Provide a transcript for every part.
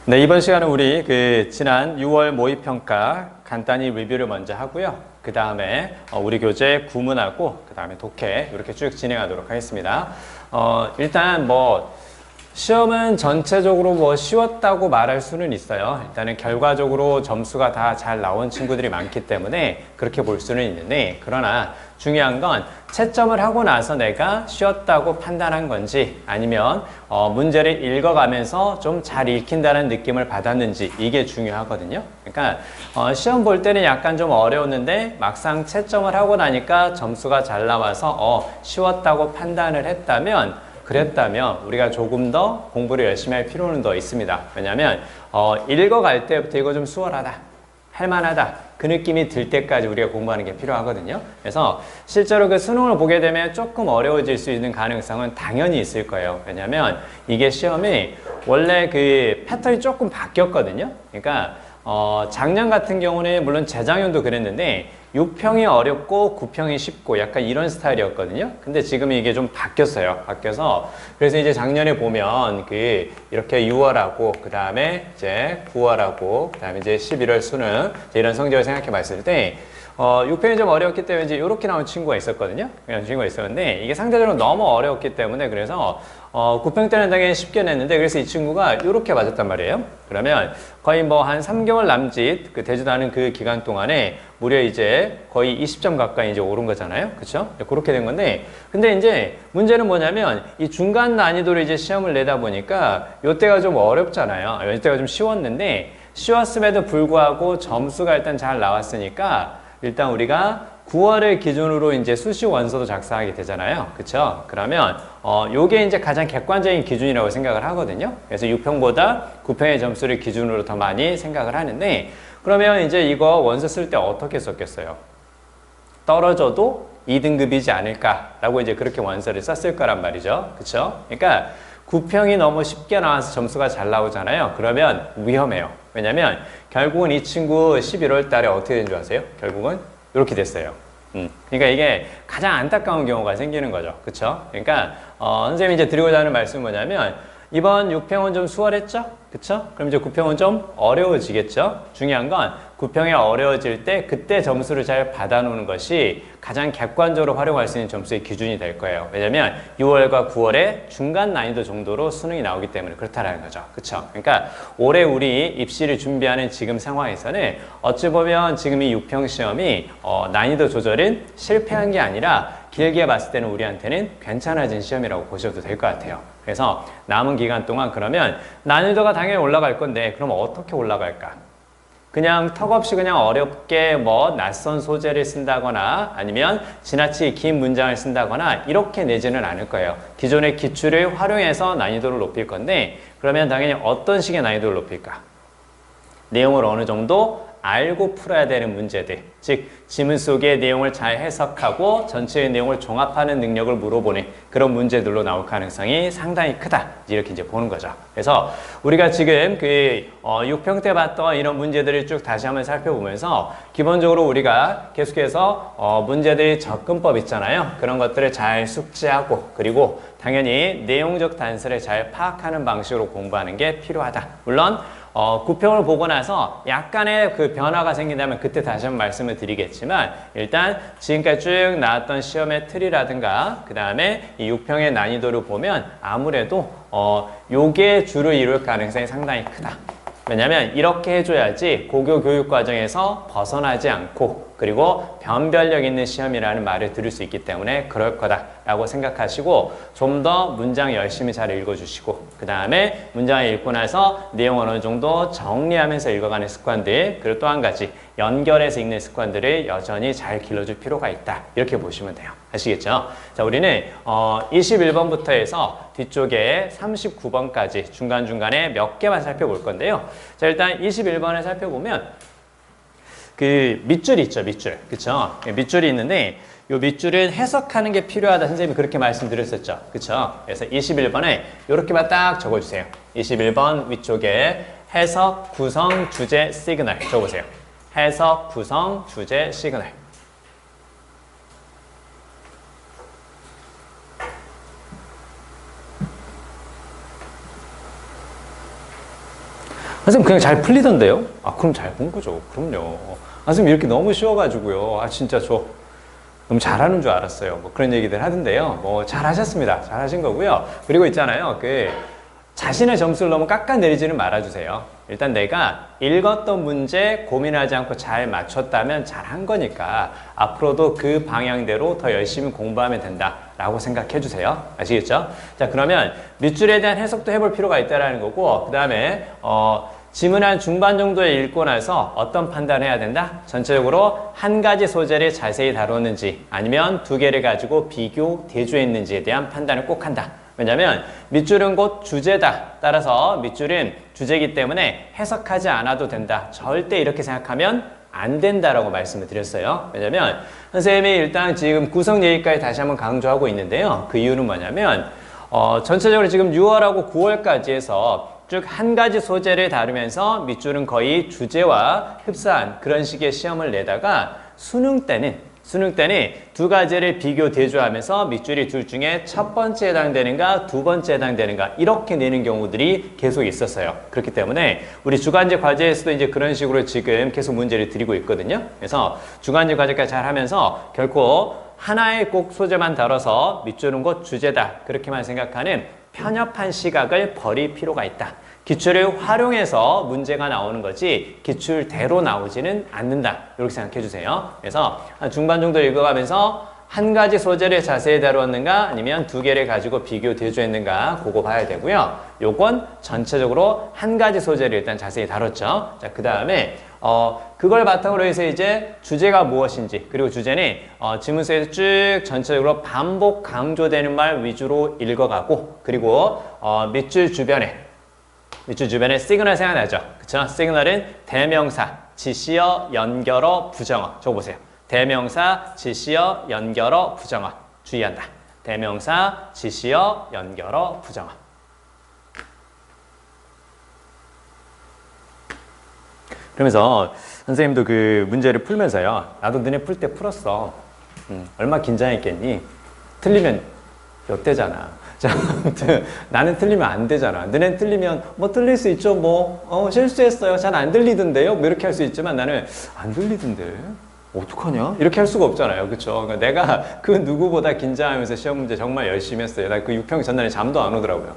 네, 이번 시간은 우리 지난 6월 모의평가 간단히 리뷰를 먼저 하고요. 그 다음에 우리 교재 구문하고 그 다음에 독해 이렇게 쭉 진행하도록 하겠습니다. 일단 시험은 전체적으로 쉬웠다고 말할 수는 있어요. 일단은 결과적으로 점수가 다 잘 나온 친구들이 많기 때문에 그렇게 볼 수는 있는데, 그러나 중요한 건 채점을 하고 나서 내가 쉬웠다고 판단한 건지 아니면 문제를 읽어가면서 좀 잘 읽힌다는 느낌을 받았는지, 이게 중요하거든요. 그러니까 시험 볼 때는 약간 좀 어려웠는데 막상 채점을 하고 나니까 점수가 잘 나와서 쉬웠다고 판단을 그랬다면 우리가 조금 더 공부를 열심히 할 필요는 더 있습니다. 왜냐하면 읽어갈 때부터 이거 좀 수월하다, 할만하다, 그 느낌이 들 때까지 우리가 공부하는 게 필요하거든요. 그래서 실제로 그 수능을 보게 되면 조금 어려워질 수 있는 가능성은 당연히 있을 거예요. 왜냐하면 이게 시험이 원래 그 패턴이 조금 바뀌었거든요. 그러니까 작년 같은 경우는 물론 재작년도 그랬는데 6평이 어렵고 9평이 쉽고 약간 이런 스타일이었거든요. 근데 지금 이게 좀 바뀌어서 그래서 이제 작년에 보면 이렇게 6월하고 그 다음에 이제 9월하고 그 다음에 이제 11월 수능 이런 성적을 생각해 봤을 때 6평이 좀 어려웠기 때문에 이제 이렇게 나온 친구가 있었거든요. 이런 친구가 있었는데 이게 상대적으로 너무 어려웠기 때문에 그래서 9평 때는 당연히 쉽게 냈는데, 그래서 이 친구가 이렇게 맞았단 말이에요. 그러면 거의 한 3개월 남짓 되지도 않은 그 기간 동안에 무려 이제 거의 20점 가까이 이제 오른 거잖아요. 그쵸? 그렇게 된 건데, 근데 이제 문제는 뭐냐면 이 중간 난이도로 이제 시험을 내다 보니까 이때가 좀 어렵잖아요. 이때가 좀 쉬웠는데, 쉬웠음에도 불구하고 점수가 일단 잘 나왔으니까 일단 우리가 9월을 기준으로 이제 수시 원서도 작성하게 되잖아요. 그쵸? 그러면 요게 이제 가장 객관적인 기준이라고 생각을 하거든요. 그래서 6평보다 9평의 점수를 기준으로 더 많이 생각을 하는데, 그러면 이제 이거 원서 쓸 때 어떻게 썼겠어요? 떨어져도 2등급이지 않을까라고 이제 그렇게 원서를 썼을 거란 말이죠. 그쵸? 그러니까 9평이 너무 쉽게 나와서 점수가 잘 나오잖아요. 그러면 위험해요. 왜냐면 결국은 이 친구 11월 달에 어떻게 된 줄 아세요? 결국은 이렇게 됐어요. 그러니까 이게 가장 안타까운 경우가 생기는 거죠. 그쵸? 그러니까 선생님이 이제 드리고자 하는 말씀은 뭐냐면, 이번 6평은 좀 수월했죠? 그쵸? 그럼 이제 9평은 좀 어려워지겠죠? 중요한 건 9평이 어려워질 때 그때 점수를 잘 받아놓는 것이 가장 객관적으로 활용할 수 있는 점수의 기준이 될 거예요. 왜냐면 6월과 9월에 중간 난이도 정도로 수능이 나오기 때문에 그렇다라는 거죠. 그쵸? 그러니까 올해 우리 입시를 준비하는 지금 상황에서는 어찌 보면 지금 이 6평 시험이 난이도 조절은 실패한 게 아니라 길게 봤을 때는 우리한테는 괜찮아진 시험이라고 보셔도 될 것 같아요. 그래서 남은 기간 동안 그러면 난이도가 당연히 올라갈 건데, 그럼 어떻게 올라갈까? 그냥 턱없이 그냥 어렵게 낯선 소재를 쓴다거나 아니면 지나치게 긴 문장을 쓴다거나 이렇게 내지는 않을 거예요. 기존의 기출을 활용해서 난이도를 높일 건데, 그러면 당연히 어떤 식의 난이도를 높일까? 내용을 어느 정도 알고 풀어야 되는 문제들, 즉 지문 속의 내용을 잘 해석하고 전체의 내용을 종합하는 능력을 물어보는 그런 문제들로 나올 가능성이 상당히 크다, 이렇게 이제 보는 거죠. 그래서 우리가 지금 6평 때 봤던 이런 문제들을 쭉 다시 한번 살펴보면서 기본적으로 우리가 계속해서 문제들의 접근법 있잖아요. 그런 것들을 잘 숙지하고, 그리고 당연히 내용적 단서를 잘 파악하는 방식으로 공부하는 게 필요하다. 물론 9평을 보고 나서 약간의 그 변화가 생긴다면 그때 다시 한번 말씀을 드리겠지만, 일단 지금까지 쭉 나왔던 시험의 틀이라든가 그 다음에 이 6평의 난이도를 보면 아무래도 요게 주를 이룰 가능성이 상당히 크다. 왜냐면 이렇게 해줘야지 고교 교육 과정에서 벗어나지 않고, 그리고 변별력 있는 시험이라는 말을 들을 수 있기 때문에 그럴 거다라고 생각하시고, 좀 더 문장 열심히 잘 읽어주시고, 그 다음에 문장을 읽고 나서 내용 어느 정도 정리하면서 읽어가는 습관들, 그리고 또 한 가지 연결해서 읽는 습관들을 여전히 잘 길러줄 필요가 있다, 이렇게 보시면 돼요. 아시겠죠? 자, 우리는 21번부터 해서 뒤쪽에 39번까지 중간중간에 몇 개만 살펴볼 건데요. 자, 일단 21번을 살펴보면 그 밑줄이 있죠, 밑줄. 그쵸? 밑줄이 있는데 요 밑줄은 해석하는 게 필요하다, 선생님이 그렇게 말씀드렸었죠. 그쵸? 그래서 21번에 요렇게만 딱 적어주세요. 21번 위쪽에 해석, 구성, 주제, 시그널 적어보세요. 해석, 구성, 주제, 시그널. 선생님 그냥 잘 풀리던데요? 아, 그럼 잘 본 거죠. 그럼요. 아, 선생님 이렇게 너무 쉬워가지고요. 아, 진짜 저 너무 잘하는 줄 알았어요. 뭐 그런 얘기들 하던데요. 뭐 잘하셨습니다. 잘하신 거고요. 그리고 있잖아요. 그 자신의 점수를 너무 깎아내리지는 말아주세요. 일단 내가 읽었던 문제 고민하지 않고 잘 맞췄다면 잘한 거니까 앞으로도 그 방향대로 더 열심히 공부하면 된다라고 생각해 주세요. 아시겠죠? 자, 그러면 밑줄에 대한 해석도 해볼 필요가 있다는 거고, 그 다음에 지문 한 중반 정도에 읽고 나서 어떤 판단을 해야 된다? 전체적으로 한 가지 소재를 자세히 다뤘는지 아니면 두 개를 가지고 비교, 대조했는지에 대한 판단을 꼭 한다. 왜냐하면 밑줄은 곧 주제다. 따라서 밑줄은 주제이기 때문에 해석하지 않아도 된다. 절대 이렇게 생각하면 안 된다라고 말씀을 드렸어요. 왜냐하면 선생님이 일단 지금 구성 얘기까지 다시 한번 강조하고 있는데요. 그 이유는 뭐냐면 전체적으로 지금 6월하고 9월까지 해서 쭉 한 가지 소재를 다루면서 밑줄은 거의 주제와 흡사한 그런 식의 시험을 내다가 수능 때는 두 가지를 비교 대조하면서 밑줄이 둘 중에 첫 번째 해당되는가 두 번째 해당되는가 이렇게 내는 경우들이 계속 있었어요. 그렇기 때문에 우리 주간제 과제에서도 이제 그런 식으로 지금 계속 문제를 드리고 있거든요. 그래서 주간제 과제까지 잘 하면서 결코 하나의 꼭 소재만 다뤄서 밑줄은 곧 주제다 그렇게만 생각하는 편협한 시각을 버릴 필요가 있다. 기출을 활용해서 문제가 나오는 거지 기출대로 나오지는 않는다. 이렇게 생각해 주세요. 그래서 한 중반 정도 읽어가면서 한 가지 소재를 자세히 다루었는가 아니면 두 개를 가지고 비교 대조했는가 그거 봐야 되고요. 요건 전체적으로 한 가지 소재를 일단 자세히 다뤘죠. 자, 그 다음에 그걸 바탕으로 해서 이제 주제가 무엇인지 그리고 주제는 지문서에서 쭉 전체적으로 반복 강조되는 말 위주로 읽어가고 그리고 밑줄 주변에 시그널 생각나죠? 그쵸? 시그널은 대명사, 지시어, 연결어, 부정어. 저거 보세요. 대명사, 지시어, 연결어, 부정어. 주의한다. 대명사, 지시어, 연결어, 부정어. 그러면서 선생님도 그 문제를 풀면서요. 나도 너네 풀 때 풀었어. 얼마 긴장했겠니? 틀리면 몇 대잖아. 자, 아무튼 나는 틀리면 안 되잖아. 너넨 틀리면 뭐 틀릴 수 있죠. 뭐 실수했어요. 잘 안 들리던데요. 뭐 이렇게 할 수 있지만 나는 안 들리던데 어떡하냐? 이렇게 할 수가 없잖아요. 그쵸? 그러니까 내가 그 누구보다 긴장하면서 시험 문제 정말 열심히 했어요. 나 그 6평 전날에 잠도 안 오더라고요.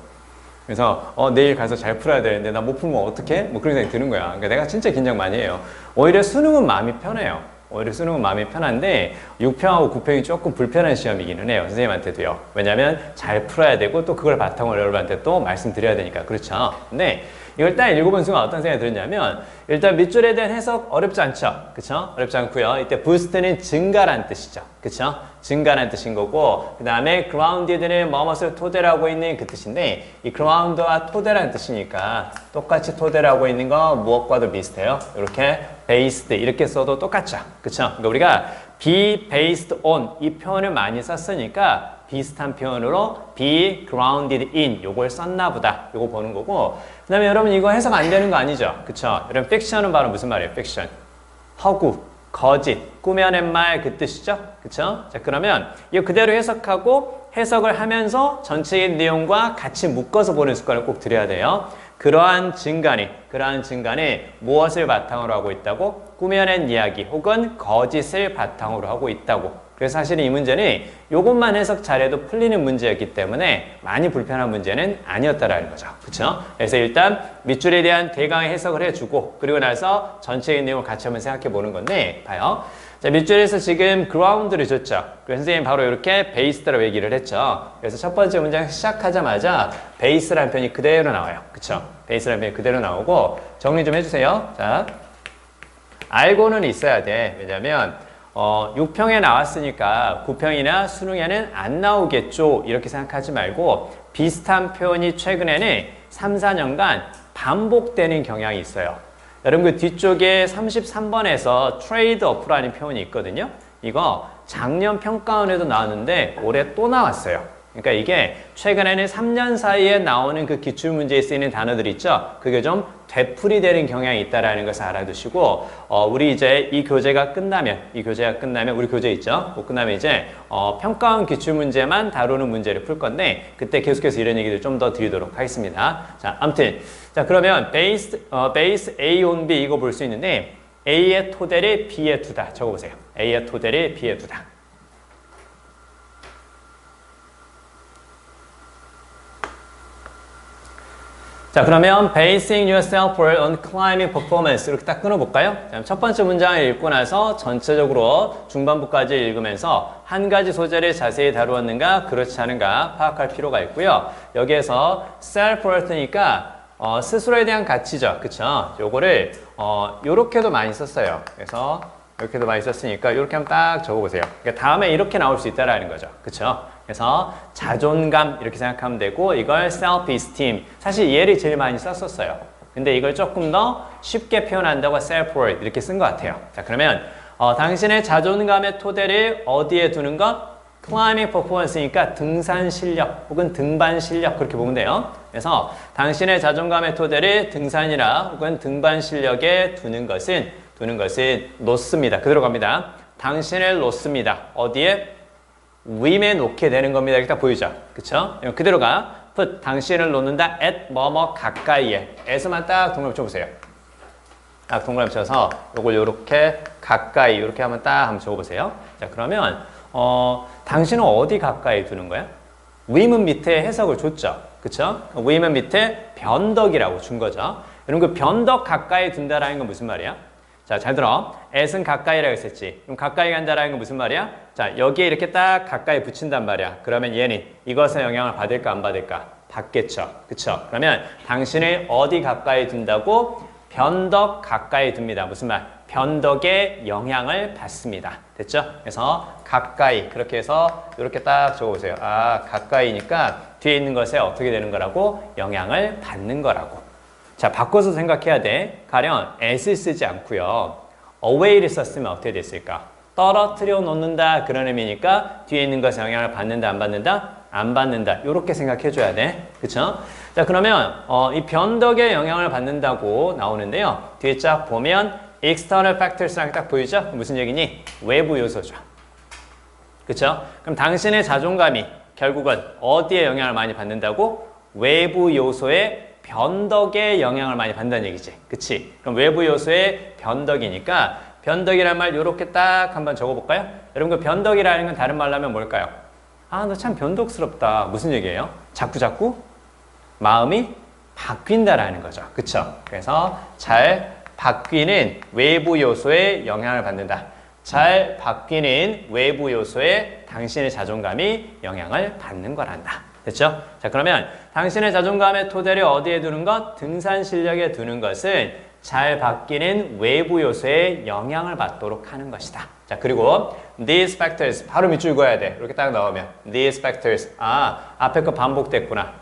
그래서 내일 가서 잘 풀어야 되는데 나 못 풀면 어떡해? 뭐 그런 생각이 드는 거야. 그러니까 내가 진짜 긴장 많이 해요. 오히려 수능은 마음이 편해요. 오히려 수능은 마음이 편한데 6평하고 9평이 조금 불편한 시험이기는 해요. 선생님한테도요. 왜냐하면 잘 풀어야 되고 또 그걸 바탕으로 여러분한테 또 말씀드려야 되니까. 그렇죠? 근데 이걸 딱 읽어본 순간 어떤 생각이 들었냐면 일단 밑줄에 대한 해석 어렵지 않죠? 그쵸? 어렵지 않고요. 이때 부스트는 증가란 뜻이죠. 그쵸? 증가란 뜻인 거고 그 다음에 grounded는 뭐뭇을 토대로 하고 있는 그 뜻인데 이 ground와 토대란 뜻이니까 똑같이 토대로 하고 있는 거 무엇과도 비슷해요. 이렇게 based 이렇게 써도 똑같죠. 그쵸? 그러니까 우리가 be based on 이 표현을 많이 썼으니까 비슷한 표현으로 be grounded in 요걸 썼나 보다. 요거 보는 거고 그 다음에 여러분 이거 해석 안 되는 거 아니죠? 그쵸? 여러분 fiction은 바로 무슨 말이에요? fiction. 허구, 거짓, 꾸며낸 말 그 뜻이죠? 그쵸? 자, 그러면 이거 그대로 해석하고 해석을 하면서 전체의 내용과 같이 묶어서 보는 습관을 꼭 들여야 돼요. 그러한 증간이 무엇을 바탕으로 하고 있다고? 꾸며낸 이야기 혹은 거짓을 바탕으로 하고 있다고. 그래서 사실은 이 문제는 이것만 해석 잘해도 풀리는 문제였기 때문에 많이 불편한 문제는 아니었다라는 거죠. 그렇죠? 그래서 일단 밑줄에 대한 대강의 해석을 해주고 그리고 나서 전체의 내용을 같이 한번 생각해 보는 건데 봐요. 자, 밑줄에서 지금 ground를 줬죠. 그래서 선생님 바로 이렇게 based라고 얘기를 했죠. 그래서 첫 번째 문장 시작하자마자 base라는 표현이 그대로 나와요. 그렇죠? base라는 표현이 그대로 나오고 정리 좀 해주세요. 자, 알고는 있어야 돼. 왜냐면 6평에 나왔으니까 9평이나 수능에는 안 나오겠죠. 이렇게 생각하지 말고 비슷한 표현이 최근에는 3, 4년간 반복되는 경향이 있어요. 여러분 그 뒤쪽에 33번에서 트레이드 오프라는 표현이 있거든요. 이거 작년 평가원에도 나왔는데 올해 또 나왔어요. 그러니까 이게 최근에는 3년 사이에 나오는 그 기출문제에 쓰이는 단어들 있죠? 그게 좀 되풀이되는 경향이 있다는 것을 알아두시고 우리 이제 이 교재가 끝나면 우리 교재 있죠? 끝나면 이제 평가원 기출문제만 다루는 문제를 풀 건데 그때 계속해서 이런 얘기를 좀 더 드리도록 하겠습니다. 자, 아무튼 자 그러면 베이스 A on B 이거 볼 수 있는데 A의 토대를 B에 두다. 적어보세요. A의 토대를 B에 두다. 자 그러면 basing yourself on climbing performance 이렇게 딱 끊어볼까요? 첫 번째 문장을 읽고 나서 전체적으로 중반부까지 읽으면서 한 가지 소재를 자세히 다루었는가 그렇지 않은가 파악할 필요가 있고요. 여기에서 self-worth니까 스스로에 대한 가치죠. 그쵸? 요거를 요렇게도 많이 썼어요. 그래서 이렇게도 많이 썼으니까 이렇게 한번 딱 적어보세요. 그러니까 다음에 이렇게 나올 수 있다라는 거죠. 그쵸? 그래서 자존감 이렇게 생각하면 되고 이걸 self-esteem 사실 얘를 제일 많이 썼었어요. 근데 이걸 조금 더 쉽게 표현한다고 self-worth 이렇게 쓴 것 같아요. 자 그러면 당신의 자존감의 토대를 어디에 두는 것? climbing performance니까 등산 실력 혹은 등반 실력 그렇게 보면 돼요. 그래서 당신의 자존감의 토대를 등산이나 혹은 등반 실력에 두는 것은 놓습니다. 그대로 갑니다. 당신을 놓습니다. 어디에? 위에 놓게 되는 겁니다. 이렇게 딱 보이죠? 그쵸? 그대로가 put 당신을 놓는다 at 뭐뭐 가까이에 에서만 딱 동그라미 쳐보세요. 딱 동그라미 쳐서 요걸 요렇게 가까이 이렇게 한번 딱 한번 적어보세요. 자 그러면 당신은 어디 가까이 두는 거야? 위문 밑에 해석을 줬죠. 그쵸? 위문 밑에 변덕이라고 준 거죠. 여러분 그 변덕 가까이 둔다라는 건 무슨 말이야? 자, 잘 들어. at은 가까이라고 했었지. 그럼 가까이 간다라는 건 무슨 말이야? 자, 여기에 이렇게 딱 가까이 붙인단 말이야. 그러면 얘는 이것에 영향을 받을까 안 받을까? 받겠죠. 그쵸? 그러면 당신을 어디 가까이 둔다고? 변덕 가까이 둡니다. 무슨 말? 변덕의 영향을 받습니다. 됐죠? 그래서 가까이 그렇게 해서 이렇게 딱 적어보세요. 아, 가까이니까 뒤에 있는 것에 어떻게 되는 거라고? 영향을 받는 거라고. 자, 바꿔서 생각해야 돼. 가령 at을 쓰지 않고요. away를 썼으면 어떻게 됐을까? 떨어뜨려 놓는다 그런 의미니까 뒤에 있는 것에 영향을 받는다 안 받는다? 안 받는다. 이렇게 생각해 줘야 돼. 그쵸? 자, 그러면 이 변덕에 영향을 받는다고 나오는데요. 뒤에 쫙 보면 external factors랑 딱 보이죠? 무슨 얘기니? 외부 요소죠. 그쵸? 그럼 당신의 자존감이 결국은 어디에 영향을 많이 받는다고? 외부 요소에 변덕에 영향을 많이 받는다는 얘기지. 그치? 그럼 외부 요소의 변덕이니까 변덕이란 말 이렇게 딱 한번 적어볼까요? 여러분 그 변덕이라는 건 다른 말로 하면 뭘까요? 아, 너 참 변덕스럽다. 무슨 얘기예요? 자꾸 마음이 바뀐다라는 거죠. 그쵸? 그래서 잘 바뀌는 외부 요소에 영향을 받는다. 잘 바뀌는 외부 요소에 당신의 자존감이 영향을 받는 거란다. 됐죠? 자, 그러면 당신의 자존감의 토대를 어디에 두는 것? 등산 실력에 두는 것은 잘 바뀌는 외부 요소에 영향을 받도록 하는 것이다. 자, 그리고 these factors 바로 밑줄 그어야 돼. 이렇게 딱 나오면 these factors 아, 앞에 거 반복됐구나.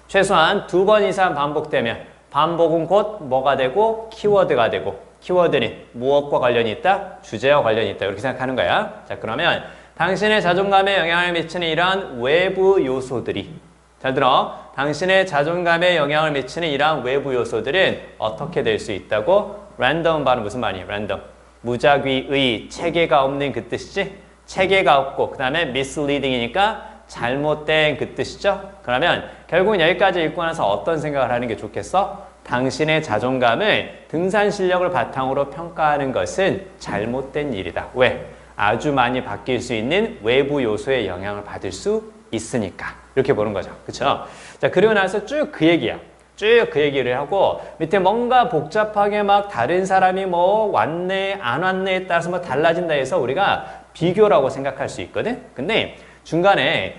최소한 2번 이상 반복되면 반복은 곧 뭐가 되고 키워드가 되고 키워드는 무엇과 관련이 있다? 주제와 관련이 있다. 이렇게 생각하는 거야. 자, 그러면 당신의 자존감에 영향을 미치는 이러한 외부 요소들이 잘 들어. 당신의 자존감에 영향을 미치는 이러한 외부 요소들은 어떻게 될 수 있다고? 랜덤 발음 무슨 말이에요? 랜덤. 무작위의 체계가 없는 그 뜻이지? 체계가 없고 그 다음에 misleading이니까 잘못된 그 뜻이죠? 그러면 결국은 여기까지 읽고 나서 어떤 생각을 하는 게 좋겠어? 당신의 자존감을 등산 실력을 바탕으로 평가하는 것은 잘못된 일이다. 왜? 아주 많이 바뀔 수 있는 외부 요소의 영향을 받을 수 있으니까. 이렇게 보는 거죠. 그쵸? 자, 그리고 나서 쭉 그 얘기야. 쭉 그 얘기를 하고 밑에 뭔가 복잡하게 막 다른 사람이 뭐 왔네, 안 왔네에 따라서 뭐 달라진다 해서 우리가 비교라고 생각할 수 있거든? 근데 중간에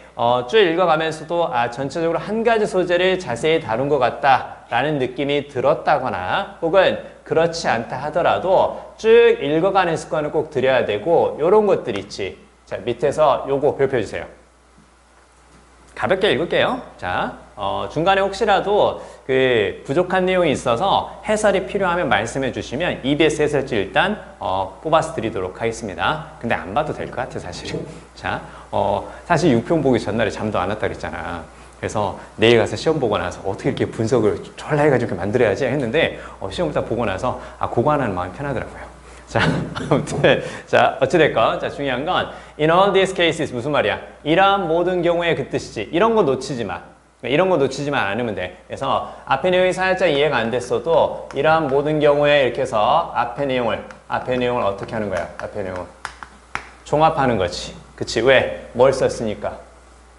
쭉 읽어가면서도 아, 전체적으로 한 가지 소재를 자세히 다룬 것 같다라는 느낌이 들었다거나 혹은 그렇지 않다 하더라도 쭉 읽어가는 습관을 꼭 들여야 되고 이런 것들 있지. 자, 밑에서 요거 별표해 주세요. 가볍게 읽을게요. 자, 중간에 혹시라도 그 부족한 내용이 있어서 해설이 필요하면 말씀해 주시면 EBS 해설지 일단 뽑아서 드리도록 하겠습니다. 근데 안 봐도 될 것 같아 사실은. 자, 사실 6편 보기 전날에 잠도 안 왔다 그랬잖아. 그래서 내일 가서 시험 보고 나서 어떻게 이렇게 분석을 졸라 해가지고 이렇게 만들어야지 했는데 시험 다 보고 나서 그거 하나는 마음이 편하더라고요. 자, 아무튼 자 어찌됐건 자 중요한 건 in all these cases 무슨 말이야? 이러한 모든 경우에 그 뜻이지. 이런 거 놓치지 마. 이런 거 놓치지만 않으면 돼. 그래서 앞에 내용이 살짝 이해가 안 됐어도 이러한 모든 경우에 이렇게 해서 앞에 내용을 어떻게 하는 거야? 앞에 내용을 종합하는 거지. 그치? 왜? 뭘 썼으니까?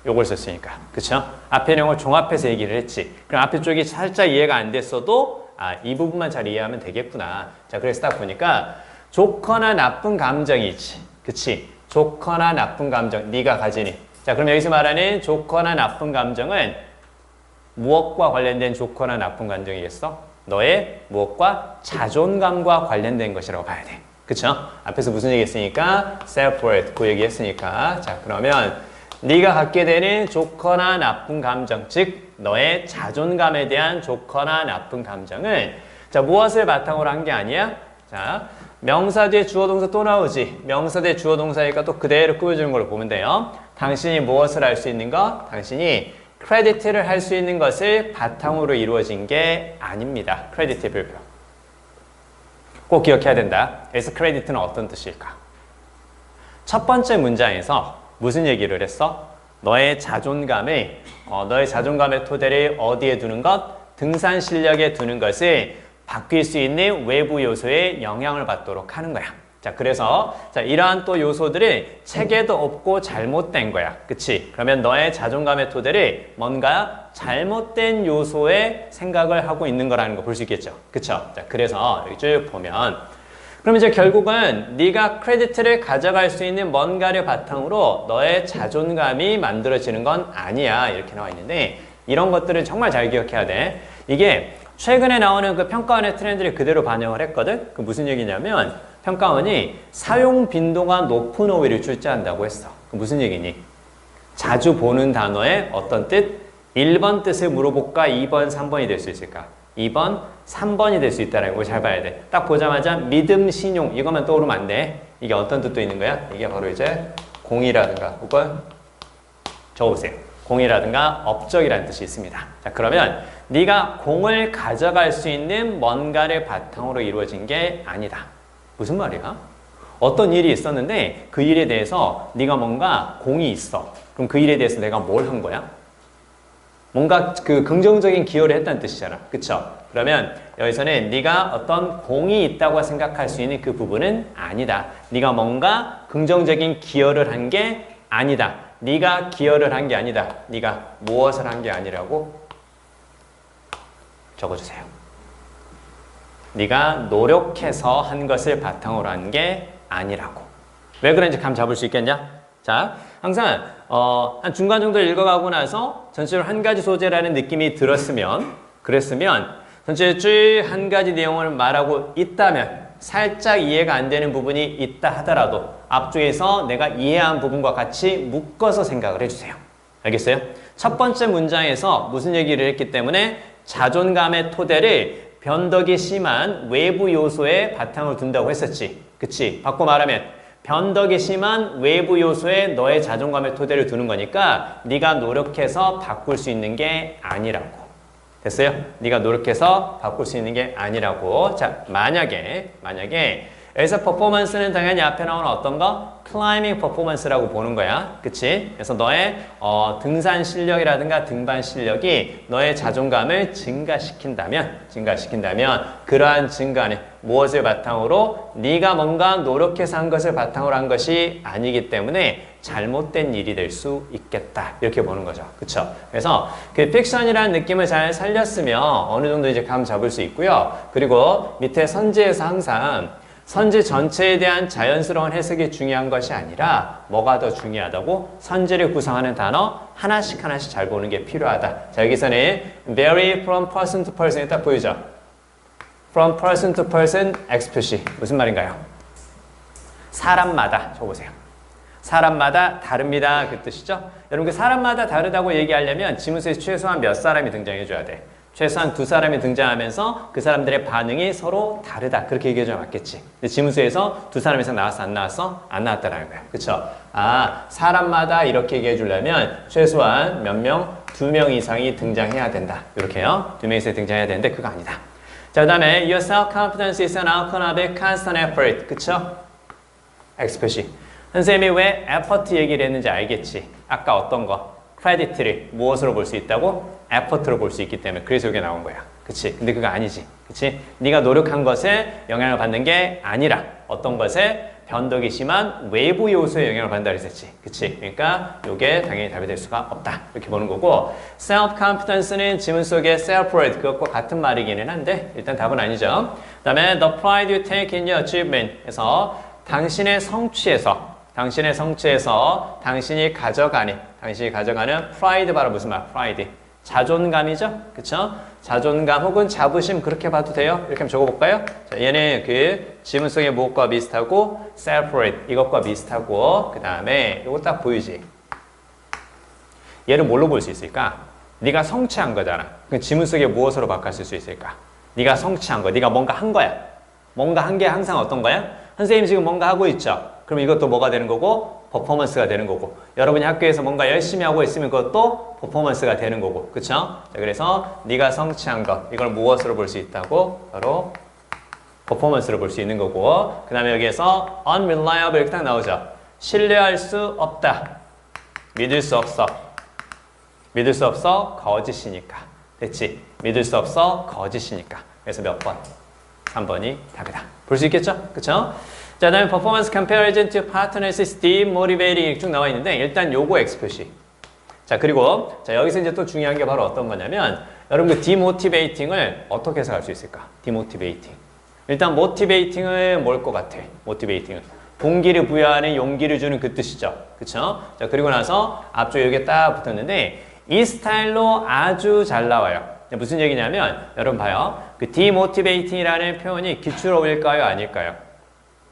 요걸 썼으니까. 그쵸? 앞에 내용을 종합해서 얘기를 했지. 그럼 앞에 쪽이 살짝 이해가 안 됐어도 이 부분만 잘 이해하면 되겠구나. 자, 그래서 딱 보니까 좋거나 나쁜 감정이지. 그치? 좋거나 나쁜 감정. 네가 가지니. 자, 그럼 여기서 말하는 좋거나 나쁜 감정은 무엇과 관련된 좋거나 나쁜 감정이겠어? 너의 무엇과? 자존감과 관련된 것이라고 봐야 돼. 그쵸? 앞에서 무슨 얘기 했으니까? self-worth. 그 얘기 했으니까. 자, 그러면 네가 갖게 되는 좋거나 나쁜 감정, 즉 너의 자존감에 대한 좋거나 나쁜 감정은 자, 무엇을 바탕으로 한 게 아니야? 자, 명사 뒤에 주어 동사 또 나오지. 명사 뒤에 주어 동사니까 또 그대로 꾸며주는 걸로 보면 돼요. 당신이 무엇을 할 수 있는 것? 당신이 크레디트를 할 수 있는 것을 바탕으로 이루어진 게 아닙니다. 크레디트의 별표. 꼭 기억해야 된다. 그래서 크레디트는 어떤 뜻일까? 첫 번째 문장에서 무슨 얘기를 했어? 너의 자존감의 토대를 어디에 두는 것? 등산 실력에 두는 것을 바뀔 수 있는 외부 요소에 영향을 받도록 하는 거야. 자, 그래서 자, 이러한 또 요소들이 체계도 없고 잘못된 거야. 그치? 그러면 너의 자존감의 토대를 뭔가 잘못된 요소에 생각을 하고 있는 거라는 거 볼 수 있겠죠. 그쵸? 자, 그래서 여기 쭉 보면 그럼 이제 결국은 네가 크레디트를 가져갈 수 있는 뭔가를 바탕으로 너의 자존감이 만들어지는 건 아니야. 이렇게 나와 있는데 이런 것들을 정말 잘 기억해야 돼. 이게 최근에 나오는 그 평가원의 트렌드를 그대로 반영을 했거든. 그 무슨 얘기냐면 평가원이 사용 빈도가 높은 어휘를 출제한다고 했어. 그 무슨 얘기니? 자주 보는 단어의 어떤 뜻? 1번 뜻을 물어볼까? 2번, 3번이 될 수 있을까? 2번, 3번이 될 수 있다는 걸 잘 봐야 돼. 딱 보자마자 믿음, 신용 이것만 떠오르면 안 돼. 이게 어떤 뜻도 있는 거야? 이게 바로 이제 공이라든가 혹은 적어보세요. 공이라든가 업적이라는 뜻이 있습니다. 자, 그러면 네가 공을 가져갈 수 있는 뭔가를 바탕으로 이루어진 게 아니다. 무슨 말이야? 어떤 일이 있었는데 그 일에 대해서 네가 뭔가 공이 있어. 그럼 그 일에 대해서 내가 뭘 한 거야? 뭔가 그 긍정적인 기여를 했다는 뜻이잖아. 그쵸? 그러면 여기서는 네가 어떤 공이 있다고 생각할 수 있는 그 부분은 아니다. 네가 뭔가 긍정적인 기여를 한 게 아니다. 네가 기여를 한 게 아니다. 네가 무엇을 한 게 아니라고 적어주세요. 네가 노력해서 한 것을 바탕으로 한 게 아니라고. 왜 그런지 감 잡을 수 있겠냐? 자, 항상 한 중간 정도 읽어가고 나서 전체적으로 한 가지 소재라는 느낌이 그랬으면 전체 쭉 한 가지 내용을 말하고 있다면 살짝 이해가 안 되는 부분이 있다 하더라도 앞쪽에서 내가 이해한 부분과 같이 묶어서 생각을 해주세요. 알겠어요? 첫 번째 문장에서 무슨 얘기를 했기 때문에 자존감의 토대를 변덕이 심한 외부 요소에 바탕을 둔다고 했었지. 그치? 바꿔 말하면 변덕이 심한 외부 요소에 너의 자존감의 토대를 두는 거니까 네가 노력해서 바꿀 수 있는 게 아니라고. 됐어요? 네가 노력해서 바꿀 수 있는 게 아니라고. 자, 만약에 여기서 퍼포먼스는 당연히 앞에 나오는 어떤 거? 클라이밍 퍼포먼스라고 보는 거야. 그치? 그래서 너의 등산 실력이라든가 등반 실력이 너의 자존감을 증가시킨다면 그러한 증가는 무엇을 바탕으로? 네가 뭔가 노력해서 한 것을 바탕으로 한 것이 아니기 때문에 잘못된 일이 될 수 있겠다. 이렇게 보는 거죠. 그쵸? 그래서 그 픽션이라는 느낌을 잘 살렸으면 어느 정도 이제 감 잡을 수 있고요. 그리고 밑에 선지에서 항상 선지 전체에 대한 자연스러운 해석이 중요한 것이 아니라 뭐가 더 중요하다고? 선지를 구성하는 단어 하나씩 잘 보는 게 필요하다. 자, 여기서는 vary from person to person이 딱 보이죠? from person to person X 표시. 무슨 말인가요? 사람마다 적어보세요. 사람마다 다릅니다. 그 뜻이죠? 여러분 그 사람마다 다르다고 얘기하려면 지문수에 최소한 몇 사람이 등장해줘야 돼? 최소한 두 사람이 등장하면서 그 사람들의 반응이 서로 다르다. 그렇게 얘기해주면 맞겠지. 근데 지문수에서 두 사람 이상 나왔어? 안 나왔어? 안 나왔다라는 거야. 그쵸? 아, 사람마다 이렇게 얘기해 주려면 최소한 몇 명? 2명 이상이 등장해야 된다. 이렇게요. 2명 이상이 등장해야 되는데 그거 아니다. 자, 그 다음에 Your self-confidence is an outcome of a constant effort. 그쵸? X 표시. 선생님이 왜 effort 얘기를 했는지 알겠지? 아까 어떤 거? 크레디트를 무엇으로 볼 수 있다고? effort로 볼 수 있기 때문에 그래서 이게 나온 거야. 그치? 근데 그거 아니지. 그치? 네가 노력한 것에 영향을 받는 게 아니라 어떤 것에 변덕이 심한 외부 요소에 영향을 받는다 그랬었지. 그치? 그러니까 이게 당연히 답이 될 수가 없다. 이렇게 보는 거고 self-confidence는 지문 속의 self-pride 그것과 같은 말이기는 한데 일단 답은 아니죠. 그 다음에 the pride you take in your achievement 에서 당신의 성취에서 당신이 가져가는 프라이드 바로 무슨 말? 프라이드. 자존감이죠? 그쵸? 자존감 혹은 자부심 그렇게 봐도 돼요? 이렇게 한번 적어볼까요? 자, 얘는 그 지문 속의 무엇과 비슷하고 self-pride 이것과 비슷하고 그 다음에 이거 딱 보이지? 얘를 뭘로 볼 수 있을까? 네가 성취한 거잖아. 그 지문 속에 무엇으로 바꿨을 수 있을까? 네가 성취한 거, 네가 뭔가 한 거야. 뭔가 한 게 항상 어떤 거야? 선생님 지금 뭔가 하고 있죠? 그럼 이것도 뭐가 되는 거고? 퍼포먼스가 되는 거고 여러분이 학교에서 뭔가 열심히 하고 있으면 그것도 퍼포먼스가 되는 거고 그쵸? 자, 그래서 네가 성취한 것 이걸 무엇으로 볼 수 있다고? 바로 퍼포먼스로 볼 수 있는 거고 그 다음에 여기에서 unreliable 이렇게 딱 나오죠. 신뢰할 수 없다. 믿을 수 없어 거짓이니까 됐지? 믿을 수 없어 거짓이니까 그래서 몇 번? 3번이 답이다. 볼 수 있겠죠? 그쵸? 자, 다음에 performance comparison to partners is demotivating 쭉 나와 있는데 일단 요거 X 표시. 자, 그리고 자 여기서 이제 또 중요한 게 바로 어떤 거냐면 여러분 그 demotivating을 어떻게 해석할 수 있을까? demotivating. 일단 motivating은 뭘 것 같아? motivating은 동기를 부여하는 용기를 주는 그 뜻이죠. 그쵸? 자, 그리고 나서 앞쪽에 여기 딱 붙었는데 이 스타일로 아주 잘 나와요. 무슨 얘기냐면 여러분 봐요. 그 demotivating이라는 표현이 기출어일까요? 아닐까요?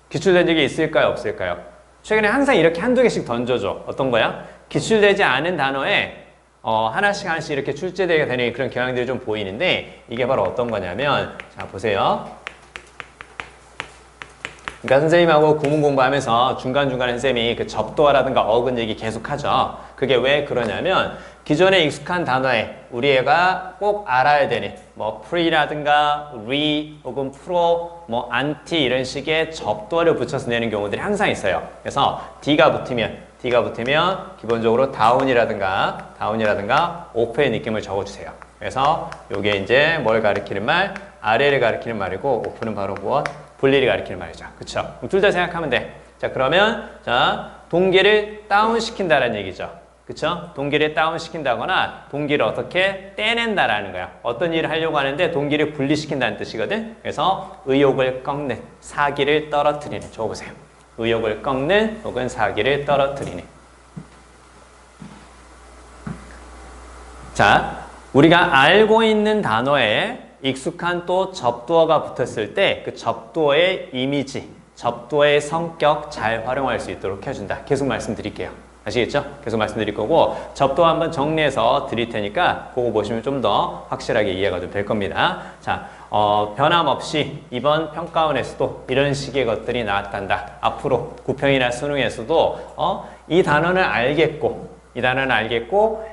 기출된 적이 있을까요? 없을까요? 최근에 항상 이렇게 한두 개씩 던져줘. 어떤 거야? 기출되지 않은 단어에 하나씩 이렇게 출제되게 되는 그런 경향들이 좀 보이는데 이게 바로 어떤 거냐면 자 보세요. 그러니까 선생님하고 구문 공부하면서 중간중간에 선생님이 그 접두어라든가 어근 얘기 계속 하죠. 그게 왜 그러냐면 기존에 익숙한 단어에 우리 애가 꼭 알아야 되는 뭐 pre라든가 re 혹은 pro 뭐 anti 이런 식의 접두어를 붙여서 내는 경우들이 항상 있어요. 그래서 D가 붙으면 기본적으로 다운이라든가 오프의 느낌을 적어주세요. 그래서 이게 이제 뭘 가리키는 말? 아래를 가리키는 말이고 오프는 바로 무엇? 분리를 가리키는 말이죠. 그쵸? 둘 다 생각하면 돼. 자, 그러면 자 동기를 다운시킨다라는 얘기죠. 그쵸? 동기를 다운시킨다거나 동기를 어떻게 떼낸다라는 거야. 어떤 일을 하려고 하는데 동기를 분리시킨다는 뜻이거든. 그래서 의욕을 꺾는, 사기를 떨어뜨리는. 적어보세요. 의욕을 꺾는 혹은 사기를 떨어뜨리는. 자, 우리가 알고 있는 단어에 익숙한 또 접두어가 붙었을 때 그 접두어의 이미지, 접두어의 성격 잘 활용할 수 있도록 해준다. 계속 말씀드릴게요. 아시겠죠? 계속 말씀드릴 거고 접두어 한번 정리해서 드릴 테니까 그거 보시면 좀 더 확실하게 이해가 좀 될 겁니다. 자, 변함없이 이번 평가원에서도 이런 식의 것들이 나왔단다. 앞으로 구평이나 수능에서도 이 단어는 알겠고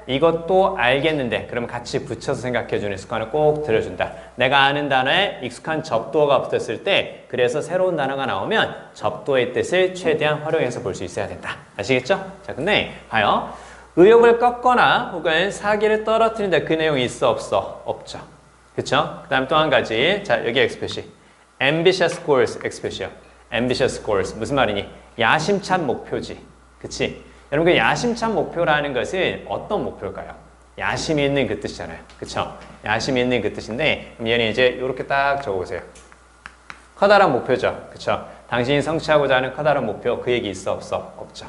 이것도 알겠는데 그러면 같이 붙여서 생각해주는 습관을 꼭 들여준다. 내가 아는 단어에 익숙한 접두어가 붙었을 때 그래서 새로운 단어가 나오면 접두어의 뜻을 최대한 활용해서 볼 수 있어야 된다. 아시겠죠? 자, 근데 봐요. 의욕을 꺾거나 혹은 사기를 떨어뜨린다. 그 내용이 있어 없어? 없죠. 그쵸? 그 다음 또 한 가지. 자, 여기 X 표시. ambitious goals X 표시요. ambitious goals 무슨 말이니? 야심찬 목표지. 그치? 여러분 그 야심찬 목표라는 것은 어떤 목표일까요? 야심이 있는 그 뜻이잖아요. 그쵸? 야심이 있는 그 뜻인데 그럼 얘는 이제 이렇게 딱 적어보세요. 커다란 목표죠. 그쵸? 당신이 성취하고자 하는 커다란 목표 그 얘기 있어 없어? 없죠.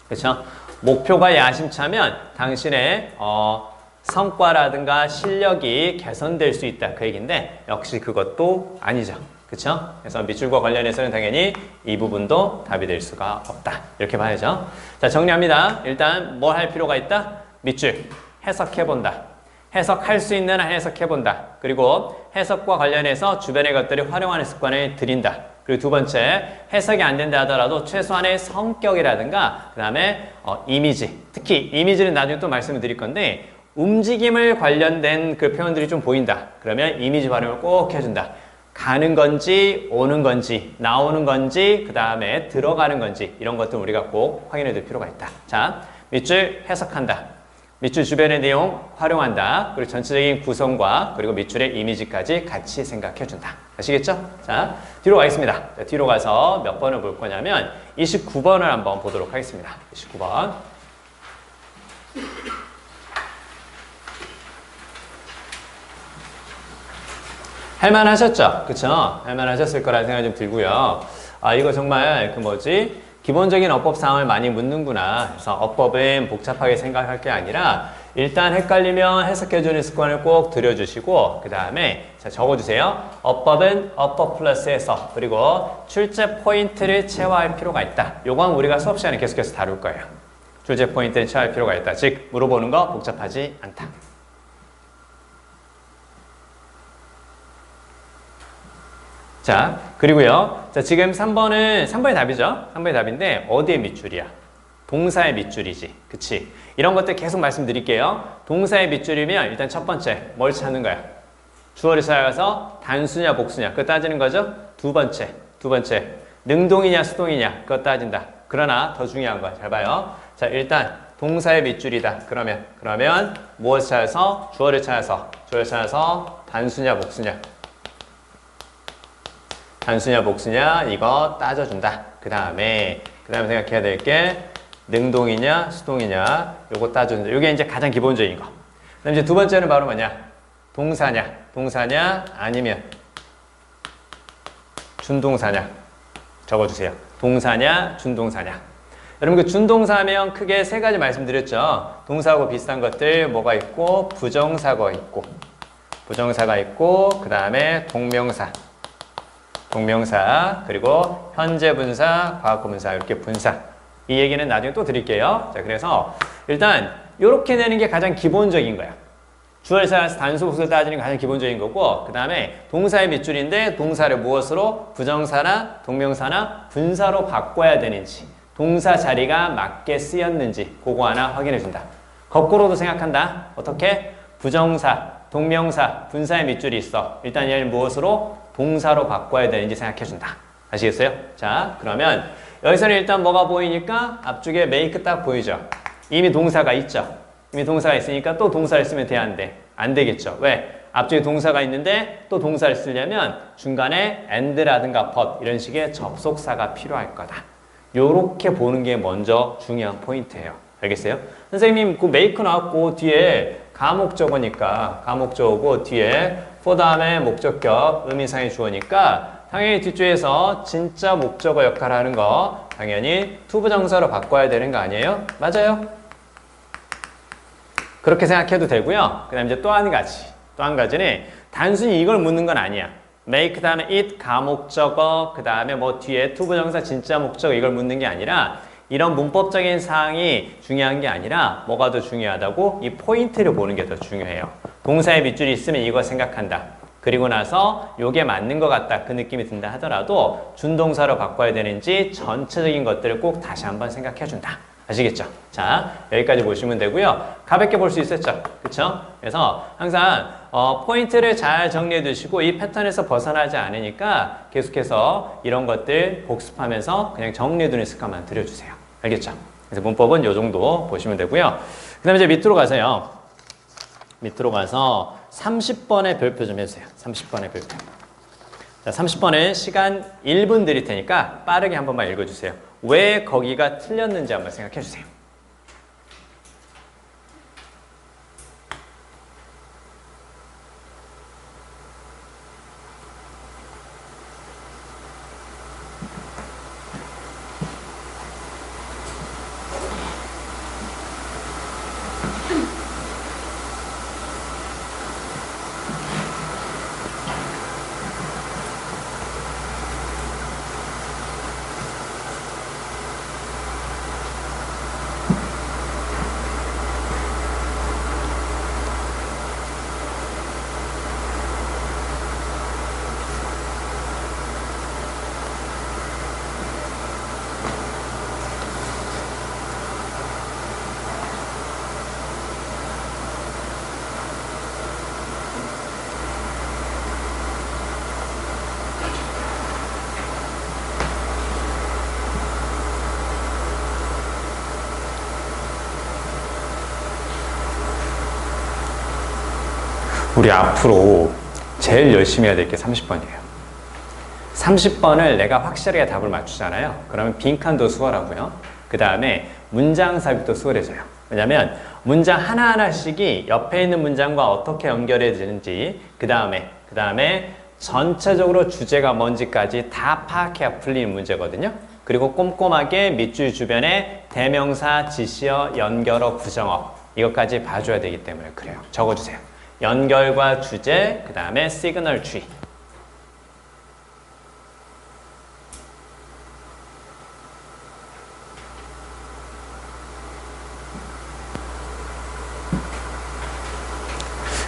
그쵸? 목표가 야심차면 당신의 성과라든가 실력이 개선될 수 있다 그 얘기인데 역시 그것도 아니죠. 그쵸? 그래서 밑줄과 관련해서는 당연히 이 부분도 답이 될 수가 없다. 이렇게 봐야죠. 자, 정리합니다. 일단 뭘 할 필요가 있다? 밑줄. 해석해본다. 해석할 수 있는 한 해석해본다. 그리고 해석과 관련해서 주변의 것들을 활용하는 습관을 들인다. 그리고 두 번째, 해석이 안 된다 하더라도 최소한의 성격이라든가 그 다음에 이미지, 특히 이미지는 나중에 또 말씀을 드릴 건데 움직임을 관련된 그 표현들이 좀 보인다. 그러면 이미지 활용을 꼭 해준다. 가는 건지 오는 건지 나오는 건지 그 다음에 들어가는 건지 이런 것들 우리가 꼭 확인해 둘 필요가 있다. 자, 밑줄 해석한다. 밑줄 주변의 내용 활용한다. 그리고 전체적인 구성과 그리고 밑줄의 이미지까지 같이 생각해 준다. 아시겠죠? 자, 뒤로 가겠습니다. 자, 뒤로 가서 몇 번을 볼 거냐면 29번을 한번 보도록 하겠습니다. 29번. 할만하셨죠? 그쵸? 할만하셨을 거라는 생각이 좀 들고요. 아, 이거 정말 기본적인 어법 사항을 많이 묻는구나. 그래서 어법은 복잡하게 생각할 게 아니라 일단 헷갈리면 해석해주는 습관을 꼭 들여주시고 그 다음에 자, 적어주세요. 어법은 어법 플러스 해석 그리고 출제 포인트를 체화할 필요가 있다. 요건 우리가 수업 시간에 계속해서 다룰 거예요. 출제 포인트를 체화할 필요가 있다. 즉 물어보는 거 복잡하지 않다. 자, 그리고요. 자, 지금 3번이 답이죠? 3번이 답인데, 어디의 밑줄이야? 동사의 밑줄이지. 그치? 이런 것들 계속 말씀드릴게요. 동사의 밑줄이면 일단 첫 번째, 뭘 찾는 거야? 주어를 찾아가서 단수냐, 복수냐. 그거 따지는 거죠? 두 번째, 능동이냐, 수동이냐. 그거 따진다. 그러나 더 중요한 거, 잘 봐요. 자, 일단 동사의 밑줄이다. 그러면 무엇을 찾아서? 주어를 찾아서 단수냐, 복수냐. 단수냐 복수냐 이거 따져준다. 그 다음에 생각해야 될 게 능동이냐 수동이냐 요거 따져준다. 요게 이제 가장 기본적인 거. 그 다음에 이제 두 번째는 바로 뭐냐? 동사냐 아니면 준동사냐 적어주세요. 동사냐 준동사냐. 여러분 그 준동사면 크게 세 가지 말씀드렸죠. 동사하고 비슷한 것들 뭐가 있고 부정사가 있고 그 다음에 동명사, 그리고 현재 분사, 과거 분사, 이렇게 분사. 이 얘기는 나중에 또 드릴게요. 자, 그래서 일단 이렇게 내는 게 가장 기본적인 거야. 주어를 찾아서 단수, 복수를 따지는 게 가장 기본적인 거고 그 다음에 동사의 밑줄인데 동사를 무엇으로? 부정사나 동명사나 분사로 바꿔야 되는지 동사 자리가 맞게 쓰였는지 그거 하나 확인해 준다. 거꾸로도 생각한다. 어떻게? 부정사, 동명사, 분사의 밑줄이 있어. 일단 얘를 무엇으로? 동사로 바꿔야 되는지 생각해준다. 아시겠어요? 자, 그러면 여기서는 일단 뭐가 보이니까 앞쪽에 make 딱 보이죠? 이미 동사가 있죠? 이미 동사가 있으니까 또 동사를 쓰면 돼, 안 돼? 안 되겠죠? 왜? 앞쪽에 동사가 있는데 또 동사를 쓰려면 중간에 and라든가 but 이런 식의 접속사가 필요할 거다. 요렇게 보는 게 먼저 중요한 포인트예요. 알겠어요? 선생님, 그 make 나왔고 뒤에 가목적어니까 가목적어고 뒤에 for 다음에 목적격 의미상의 주어니까 당연히 뒷줄에서 진짜 목적어 역할을 하는 거 당연히 투부정사로 바꿔야 되는 거 아니에요? 맞아요? 그렇게 생각해도 되고요. 그 다음에 이제 또 한 가지는 단순히 이걸 묻는 건 아니야. make 다음에 it 가목적어 그 다음에 뭐 뒤에 투부정사 진짜 목적어 이걸 묻는 게 아니라 이런 문법적인 사항이 중요한 게 아니라 뭐가 더 중요하다고? 이 포인트를 보는 게 더 중요해요. 동사의 밑줄이 있으면 이거 생각한다. 그리고 나서 요게 맞는 것 같다. 그 느낌이 든다 하더라도 준동사로 바꿔야 되는지 전체적인 것들을 꼭 다시 한번 생각해 준다. 아시겠죠? 자, 여기까지 보시면 되고요. 가볍게 볼 수 있었죠? 그쵸? 그래서 항상 포인트를 잘 정리해 두시고 이 패턴에서 벗어나지 않으니까 계속해서 이런 것들 복습하면서 그냥 정리해 두는 습관만 들여주세요. 알겠죠? 그래서 문법은 요 정도 보시면 되고요. 그 다음에 이제 밑으로 가서요. 밑으로 가서 30번의 별표 좀 해주세요. 30번의 별표. 자, 30번은 시간 1분 드릴 테니까 빠르게 한 번만 읽어주세요. 왜 거기가 틀렸는지 한번 생각해 주세요. 우리 앞으로 제일 열심히 해야 될 게 30번이에요. 30번을 내가 확실하게 답을 맞추잖아요. 그러면 빈칸도 수월하고요. 그 다음에 문장 삽입도 수월해져요. 왜냐면 문장 하나하나씩이 옆에 있는 문장과 어떻게 연결해지는지, 그 다음에 전체적으로 주제가 뭔지까지 다 파악해야 풀리는 문제거든요. 그리고 꼼꼼하게 밑줄 주변에 대명사, 지시어, 연결어, 부정어 이것까지 봐줘야 되기 때문에 그래요. 적어주세요. 연결과 주제, 그 다음에 시그널 tree.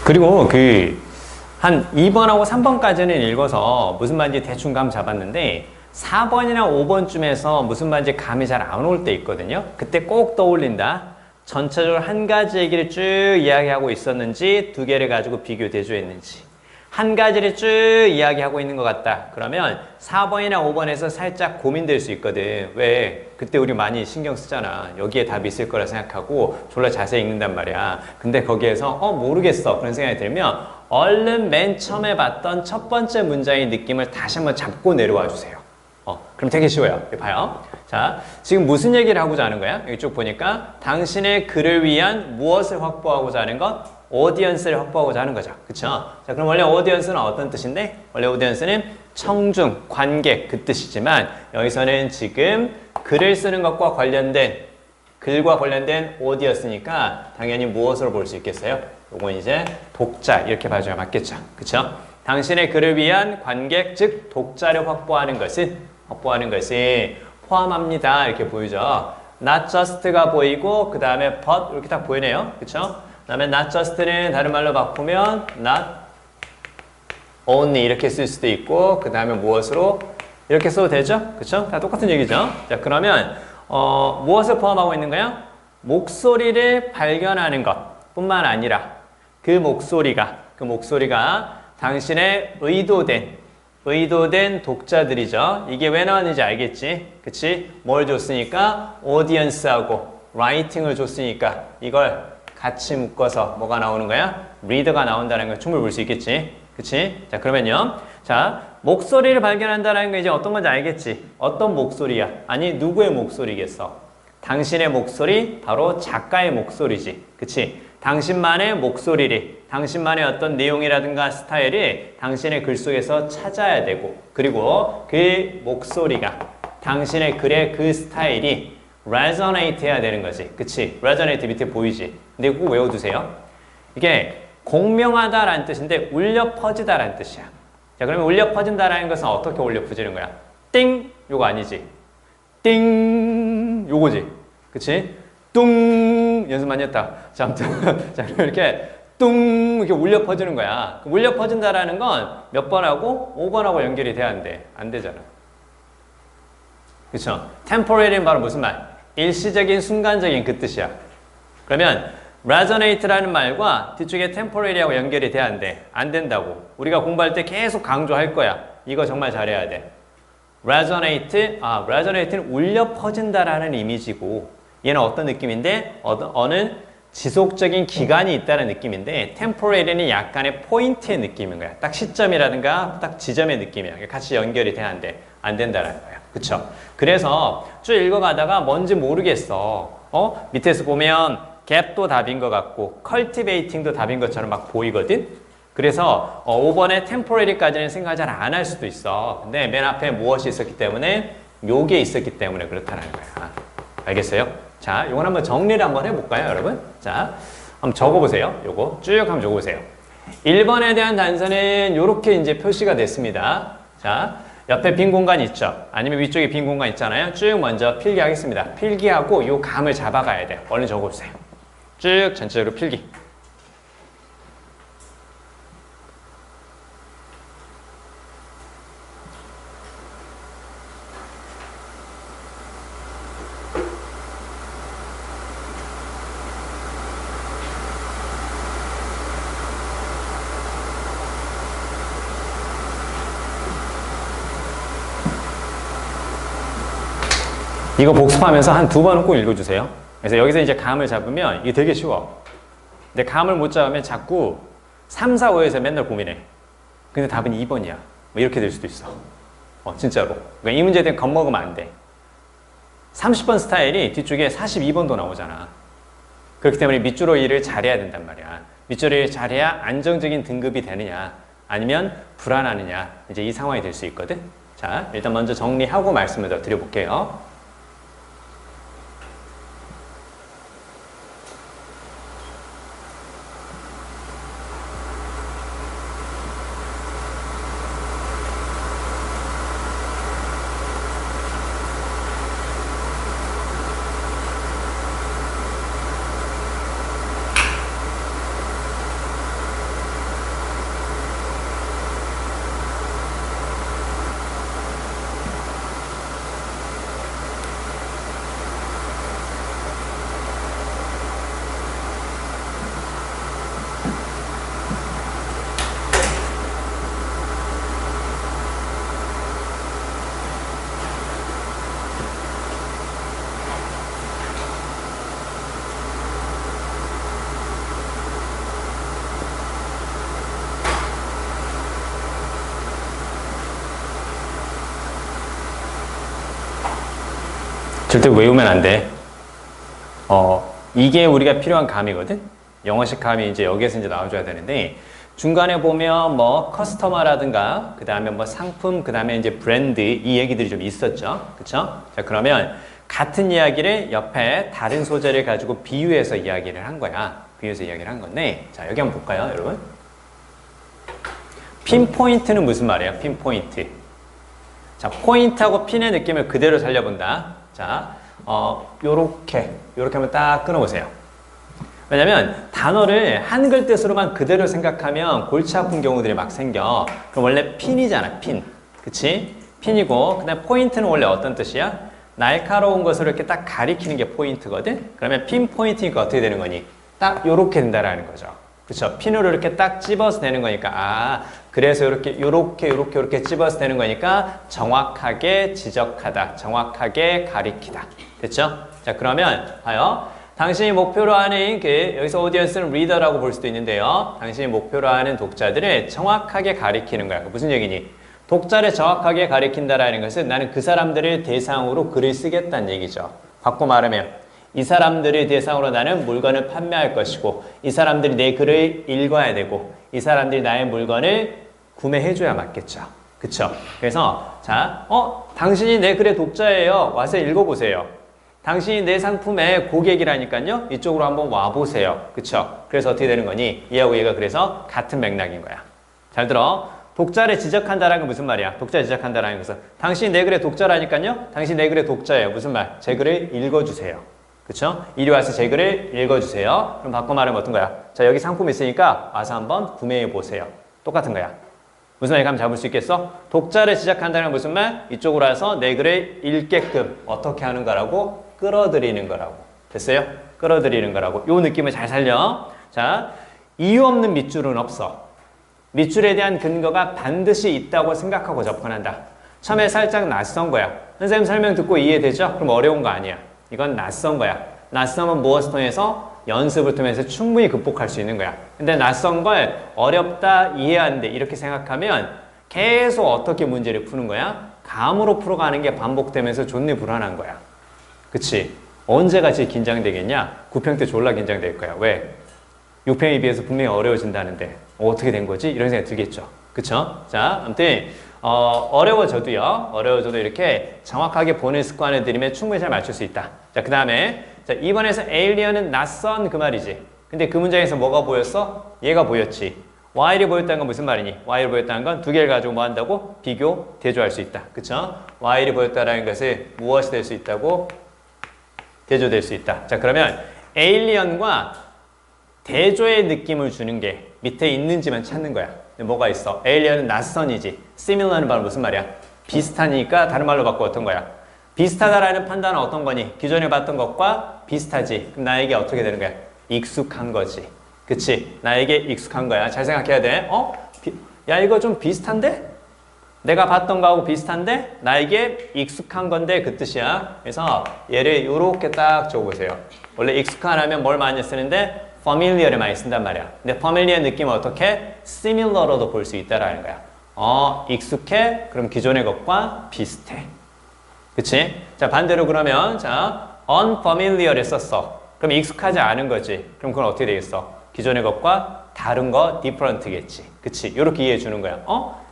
그리고 한 2번하고 3번까지는 읽어서 무슨 말인지 대충 감 잡았는데 4번이나 5번쯤에서 무슨 말인지 감이 잘 안 올 때 있거든요. 그때 꼭 떠올린다. 전체적으로 한 가지 얘기를 쭉 이야기하고 있었는지, 두 개를 가지고 비교 대조했는지. 한 가지를 쭉 이야기하고 있는 것 같다. 그러면 4번이나 5번에서 살짝 고민될 수 있거든. 왜? 그때 우리 많이 신경 쓰잖아. 여기에 답이 있을 거라 생각하고 졸라 자세히 읽는단 말이야. 근데 거기에서 모르겠어. 그런 생각이 들면 얼른 맨 처음에 봤던 첫 번째 문장의 느낌을 다시 한번 잡고 내려와 주세요. 그럼 되게 쉬워요. 봐요. 자, 지금 무슨 얘기를 하고자 하는 거야? 여기 쭉 보니까 당신의 글을 위한 무엇을 확보하고자 하는 것? 오디언스를 확보하고자 하는 거죠. 그쵸? 자, 그럼 원래 오디언스는 어떤 뜻인데? 원래 오디언스는 청중, 관객 그 뜻이지만 여기서는 지금 글을 쓰는 것과 관련된, 글과 관련된 오디언스니까 당연히 무엇으로 볼 수 있겠어요? 요건 이제 독자 이렇게 봐줘야 맞겠죠. 그쵸? 당신의 글을 위한 관객, 즉 독자를 확보하는 것이 포함합니다. 이렇게 보이죠. not just가 보이고 그 다음에 but 이렇게 딱 보이네요. 그쵸? 그 다음에 not just는 다른 말로 바꾸면 not only 이렇게 쓸 수도 있고 그 다음에 무엇으로 이렇게 써도 되죠? 그쵸? 다 똑같은 얘기죠. 자, 그러면 무엇을 포함하고 있는 거야? 목소리를 발견하는 것 뿐만 아니라 그 목소리가 당신의 의도된 독자들이죠. 이게 왜 나왔는지 알겠지? 그치? 뭘 줬으니까? 오디언스하고 라이팅을 줬으니까 이걸 같이 묶어서 뭐가 나오는 거야? 리더가 나온다는 걸 충분히 볼 수 있겠지? 그치? 자, 그러면요. 자, 목소리를 발견한다는 게 이제 어떤 건지 알겠지? 어떤 목소리야? 아니, 누구의 목소리겠어? 당신의 목소리, 바로 작가의 목소리지. 그치? 당신만의 목소리를, 당신만의 어떤 내용이라든가 스타일이 당신의 글 속에서 찾아야 되고, 그리고 그 목소리가 당신의 글의 그 스타일이 resonate 해야 되는 거지. 그치? resonate 밑에 보이지? 근데 꼭 외워두세요. 이게 공명하다라는 뜻인데 울려 퍼지다라는 뜻이야. 자, 그러면 울려 퍼진다라는 것은 어떻게 울려 퍼지는 거야? 띵! 요거 아니지? 띵! 요거지. 그치? 뚱! 연습 많이 했다. 자, 아무튼. 자, 이렇게 뚱! 이렇게 울려 퍼지는 거야. 울려 퍼진다라는 건 몇 번하고? 5번하고 연결이 돼야 안 돼. 안 되잖아. 그쵸? temporary는 바로 무슨 말? 일시적인, 순간적인 그 뜻이야. 그러면 resonate라는 말과 뒤쪽에 temporary하고 연결이 돼야 안 돼. 안 된다고. 우리가 공부할 때 계속 강조할 거야. 이거 정말 잘해야 돼. resonate는 울려 퍼진다라는 이미지고 얘는 어떤 느낌인데? 어느 지속적인 기간이 있다는 느낌인데 temporary는 약간의 포인트의 느낌인 거야. 딱 시점이라든가 딱 지점의 느낌이야. 같이 연결이 돼야 안 돼. 안 된다는 거야. 그쵸? 그래서 쭉 읽어가다가 뭔지 모르겠어. 밑에서 보면 갭도 답인 것 같고 cultivating도 답인 것처럼 막 보이거든? 그래서 5번에 temporary까지는 생각 잘 안 할 수도 있어. 근데 맨 앞에 무엇이 있었기 때문에 요게 있었기 때문에 그렇다는 거야. 알겠어요? 자, 요건 한번 정리를 한번 해볼까요, 여러분? 자, 한번 적어보세요. 요거 쭉 한번 적어보세요. 1번에 대한 단서는 요렇게 이제 표시가 됐습니다. 자, 옆에 빈 공간 있죠? 아니면 위쪽에 빈 공간 있잖아요? 쭉 먼저 필기하겠습니다. 필기하고 요 감을 잡아가야 돼요. 얼른 적어주세요. 쭉 전체적으로 필기. 이거 복습하면서 한 2번은 꼭 읽어주세요. 그래서 여기서 이제 감을 잡으면 이게 되게 쉬워. 근데 감을 못 잡으면 자꾸 3, 4, 5에서 맨날 고민해. 근데 답은 2번이야. 뭐 이렇게 될 수도 있어. 진짜로. 그러니까 이 문제에 대해 겁먹으면 안 돼. 30번 스타일이 뒤쪽에 42번도 나오잖아. 그렇기 때문에 밑줄어 일을 잘해야 된단 말이야. 밑줄어 일을 잘해야 안정적인 등급이 되느냐 아니면 불안하느냐 이제 이 상황이 될 수 있거든. 자, 일단 먼저 정리하고 말씀을 더 드려볼게요. 절대 외우면 안 돼. 이게 우리가 필요한 감이거든? 영어식 감이 이제 여기에서 이제 나와줘야 되는데, 중간에 보면 뭐 커스터머라든가, 그 다음에 뭐 상품, 그 다음에 이제 브랜드, 이 얘기들이 좀 있었죠. 그쵸? 자, 그러면 같은 이야기를 옆에 다른 소재를 가지고 비유해서 이야기를 한 거야. 비유해서 이야기를 한 건데, 자, 여기 한번 볼까요, 여러분? 핀포인트는 무슨 말이에요? 핀포인트. 자, 포인트하고 핀의 느낌을 그대로 살려본다. 자, 요렇게 하면 딱 끊어보세요. 왜냐면 단어를 한글 뜻으로만 그대로 생각하면 골치 아픈 경우들이 막 생겨. 그럼 원래 핀이잖아, 핀. 그치? 핀이고, 그 다음에 포인트는 원래 어떤 뜻이야? 날카로운 것을 이렇게 딱 가리키는 게 포인트거든? 그러면 핀 포인트니까 어떻게 되는 거니? 딱 요렇게 된다라는 거죠. 그쵸? 핀으로 이렇게 딱 찝어서 되는 거니까, 그래서 요렇게 찝어서 되는 거니까 정확하게 지적하다, 정확하게 가리키다. 됐죠? 자, 그러면 봐요. 당신이 목표로 하는 여기서 오디언스는 리더라고 볼 수도 있는데요. 당신이 목표로 하는 독자들을 정확하게 가리키는 거야. 무슨 얘기니? 독자를 정확하게 가리킨다라는 것은 나는 그 사람들을 대상으로 글을 쓰겠다는 얘기죠. 바꿔 말하면 이 사람들을 대상으로 나는 물건을 판매할 것이고, 이 사람들이 내 글을 읽어야 되고, 이 사람들이 나의 물건을 구매해줘야 맞겠죠. 그쵸? 그래서 자, 당신이 내 글의 독자예요. 와서 읽어보세요. 당신이 내 상품의 고객이라니까요. 이쪽으로 한번 와보세요. 그쵸? 그래서 어떻게 되는 거니? 얘하고 얘가 그래서 같은 맥락인 거야. 잘 들어. 독자를 지적한다라는 건 무슨 말이야? 독자를 지적한다라는 것은 당신이 내 글의 독자라니까요. 당신이 내 글의 독자예요. 무슨 말? 제 글을 읽어주세요. 그쵸? 이리 와서 제 글을 읽어주세요. 그럼 바꿔 말하면 어떤 거야? 자, 여기 상품 있으니까 와서 한번 구매해보세요. 똑같은 거야. 무슨 말인지 감을 잡을 수 있겠어? 독자를 지적한다는 건 무슨 말? 이쪽으로 와서 내 글을 읽게끔 어떻게 하는 거라고? 끌어들이는 거라고. 됐어요? 끌어들이는 거라고. 요 느낌을 잘 살려. 자, 이유 없는 밑줄은 없어. 밑줄에 대한 근거가 반드시 있다고 생각하고 접근한다. 처음에 살짝 낯선 거야. 선생님 설명 듣고 이해되죠? 그럼 어려운 거 아니야. 이건 낯선 거야. 낯선은 무엇을 통해서? 연습을 통해서 충분히 극복할 수 있는 거야. 근데 낯선 걸 어렵다, 이해 안 돼 이렇게 생각하면 계속 어떻게 문제를 푸는 거야? 감으로 풀어가는 게 반복되면서 존내 불안한 거야. 그치? 언제가 제일 긴장되겠냐? 9평 때 졸라 긴장될 거야. 왜? 6평에 비해서 분명히 어려워진다는데 어떻게 된 거지? 이런 생각이 들겠죠. 그쵸? 자, 아무튼 어려워져도 이렇게 정확하게 보는 습관을 들이면 충분히 잘 맞출 수 있다. 자, 그 다음에 자, 2번에서 에일리언은 낯선 그 말이지. 근데 그 문장에서 뭐가 보였어? 얘가 보였지. Y를 보였다는 건 무슨 말이니? Y를 보였다는 건 두 개를 가지고 뭐 한다고? 비교, 대조할 수 있다. 그쵸? Y를 보였다는 것은 무엇이 될 수 있다고? 대조될 수 있다. 자, 그러면 에일리언과 대조의 느낌을 주는 게 밑에 있는지만 찾는 거야. 뭐가 있어? 에일리언은 낯선이지. similar는 바로 무슨 말이야? 비슷하니까 다른 말로 바꿔 어떤 거야? 비슷하다라는 판단은 어떤 거니? 기존에 봤던 것과 비슷하지. 그럼 나에게 어떻게 되는 거야? 익숙한 거지. 그치? 나에게 익숙한 거야. 잘 생각해야 돼. 야, 이거 좀 비슷한데? 내가 봤던 거하고 비슷한데? 나에게 익숙한 건데 그 뜻이야. 그래서 얘를 이렇게 딱 적어보세요. 원래 익숙한 하면 뭘 많이 쓰는데? familiar를 많이 쓴단 말이야. 근데 familiar 느낌은 어떻게? similar로도 볼 수 있다라는 거야. 익숙해? 그럼 기존의 것과 비슷해. 그치? 자, 반대로 그러면, 자, unfamiliar을 썼어. 그럼 익숙하지 않은 거지. 그럼 그건 어떻게 되겠어? 기존의 것과 다른 거, different겠지. 그치? 이렇게 이해해 주는 거야.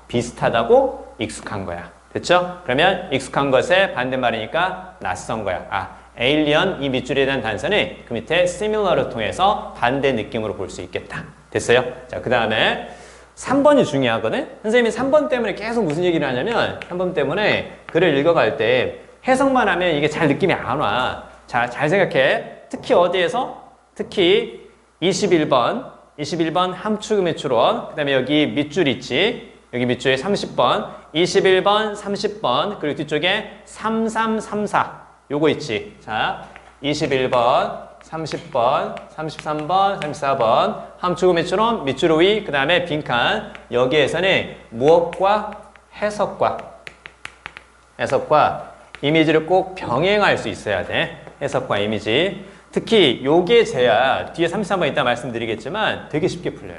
비슷하다고 익숙한 거야. 됐죠? 그러면 익숙한 것의 반대말이니까 낯선 거야. alien 이 밑줄에 대한 단서는 그 밑에 similar를 통해서 반대 느낌으로 볼 수 있겠다. 됐어요? 자, 그 다음에 3번이 중요하거든? 선생님이 3번 때문에 계속 무슨 얘기를 하냐면 3번 때문에 글을 읽어갈 때 해석만 하면 이게 잘 느낌이 안 와. 자, 잘 생각해. 특히 어디에서? 특히 21번 함축 매출원, 그 다음에 여기 밑줄 있지? 여기 밑줄에 30번, 21번, 30번, 그리고 뒤쪽에 3334 요거 있지? 자, 21번, 30번, 33번, 34번 함축 매출원, 밑줄 위, 그 다음에 빈칸 여기에서는 무엇과 해석과 이미지를 꼭 병행할 수 있어야 돼. 해석과 이미지. 특히 요게 제야 뒤에 33번 이따 말씀드리겠지만 되게 쉽게 풀려요.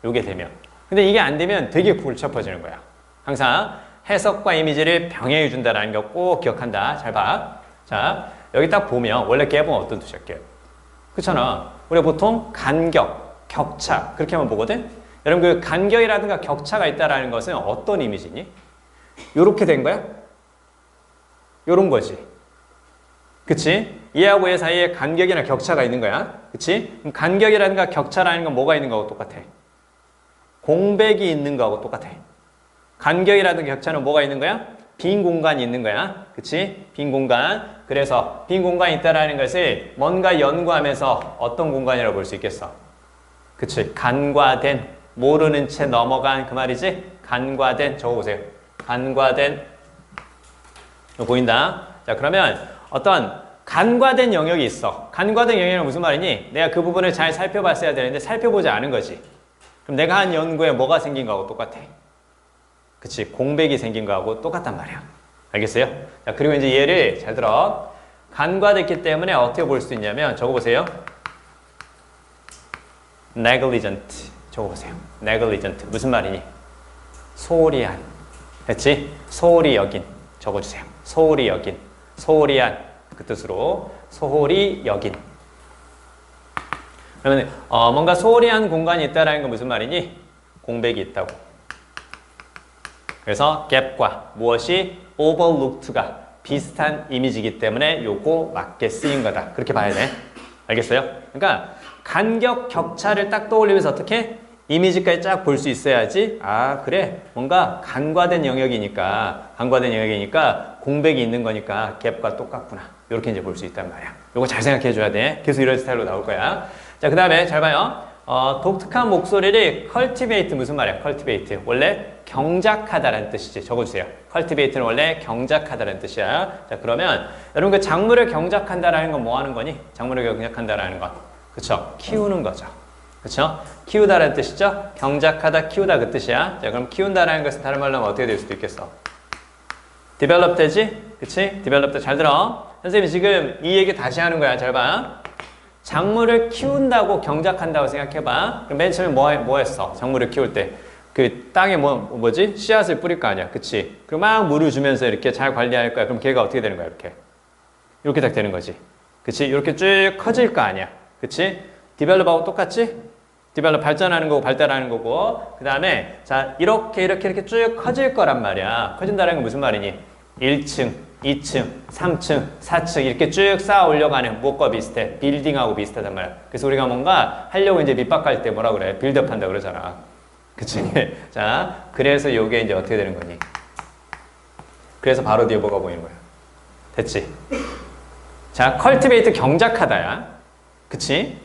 요게 되면. 근데 이게 안 되면 되게 골치 아파지는 거야. 항상 해석과 이미지를 병행해 준다는 거 꼭 기억한다. 잘 봐. 자, 여기 딱 보면 원래 개봉은 어떤 뜻이었게요? 그렇잖아. 우리가 보통 간격, 격차 그렇게만 보거든. 여러분 그 간격이라든가 격차가 있다라는 것은 어떤 이미지니? 요렇게 된 거야? 요런 거지. 그치? 얘하고 얘 사이에 간격이나 격차가 있는 거야. 그치? 그럼 간격이라든가 격차라는 건 뭐가 있는 거하고 똑같아? 공백이 있는 거하고 똑같아. 간격이라든가 격차는 뭐가 있는 거야? 빈 공간이 있는 거야. 그치? 빈 공간. 그래서 빈 공간이 있다라는 것을 뭔가 연구하면서 어떤 공간이라고 볼 수 있겠어? 그치? 간과된, 모르는 채 넘어간 그 말이지? 간과된, 적어보세요. 간과된, 이거 보인다? 자, 그러면 어떤 간과된 영역이 있어. 간과된 영역은 무슨 말이니? 내가 그 부분을 잘 살펴봤어야 되는데 살펴보지 않은 거지. 그럼 내가 한 연구에 뭐가 생긴 거하고 똑같아. 그치? 공백이 생긴 거하고 똑같단 말이야. 알겠어요? 자, 그리고 이제 얘를 잘 들어. 간과됐기 때문에 어떻게 볼 수 있냐면 적어보세요. negligent. 적어보세요. negligent. 무슨 말이니? 소홀히 한. 그치? 소홀히 여긴. 적어주세요. 소홀히 여긴. 소홀히 한. 그 뜻으로 소홀히 여긴. 그러면 뭔가 소홀히 한 공간이 있다는 건 무슨 말이니? 공백이 있다고. 그래서 gap과 무엇이 overlooked가 비슷한 이미지이기 때문에 요거 맞게 쓰인 거다. 그렇게 봐야 돼. 알겠어요? 그러니까 간격 격차를 딱 떠올리면서 어떻게? 이미지까지 쫙 볼 수 있어야지. 그래. 뭔가 간과된 영역이니까 공백이 있는 거니까 갭과 똑같구나. 이렇게 이제 볼 수 있단 말이야. 요거 잘 생각해 줘야 돼. 계속 이런 스타일로 나올 거야. 자, 그 다음에 잘 봐요. 독특한 목소리를 cultivate 무슨 말이야? cultivate. 원래 경작하다라는 뜻이지. 적어주세요. cultivate는 원래 경작하다라는 뜻이야. 자, 그러면 여러분 그 작물을 경작한다라는 건 뭐 하는 거니? 작물을 경작한다라는 건. 그쵸? 키우는 거죠. 그쵸? 키우다라는 뜻이죠? 경작하다, 키우다 그 뜻이야. 자, 그럼 키운다라는 것은 다른 말로 하면 어떻게 될 수도 있겠어? develop 되지? 그치? develop 잘 들어. 선생님이 지금 이 얘기 다시 하는 거야. 잘 봐. 작물을 키운다고 경작한다고 생각해봐. 그럼 맨 처음에 뭐 했어? 작물을 키울 때. 그 땅에 뭐지? 씨앗을 뿌릴 거 아니야. 그치? 그럼 막 물을 주면서 이렇게 잘 관리할 거야. 그럼 걔가 어떻게 되는 거야? 이렇게 딱 되는 거지. 그치? 이렇게 쭉 커질 거 아니야. 그치? 디벨롭하고 똑같지? 디벨롭 발전하는 거고 발달하는 거고 그 다음에 자 이렇게 쭉 커질 거란 말이야. 커진다는 건 무슨 말이니? 1층, 2층, 3층, 4층 이렇게 쭉 쌓아 올려가는 무엇과 비슷해? 빌딩하고 비슷하단 말이야. 그래서 우리가 뭔가 하려고 이제 밑바꿀 때 뭐라 그래? 빌드업 한다 그러잖아. 그치? 자, 그래서 요게 이제 어떻게 되는 거니? 그래서 바로 뒤에 뭐가 보이는 거야? 됐지? 자, cultivate 경작하다야. 그치?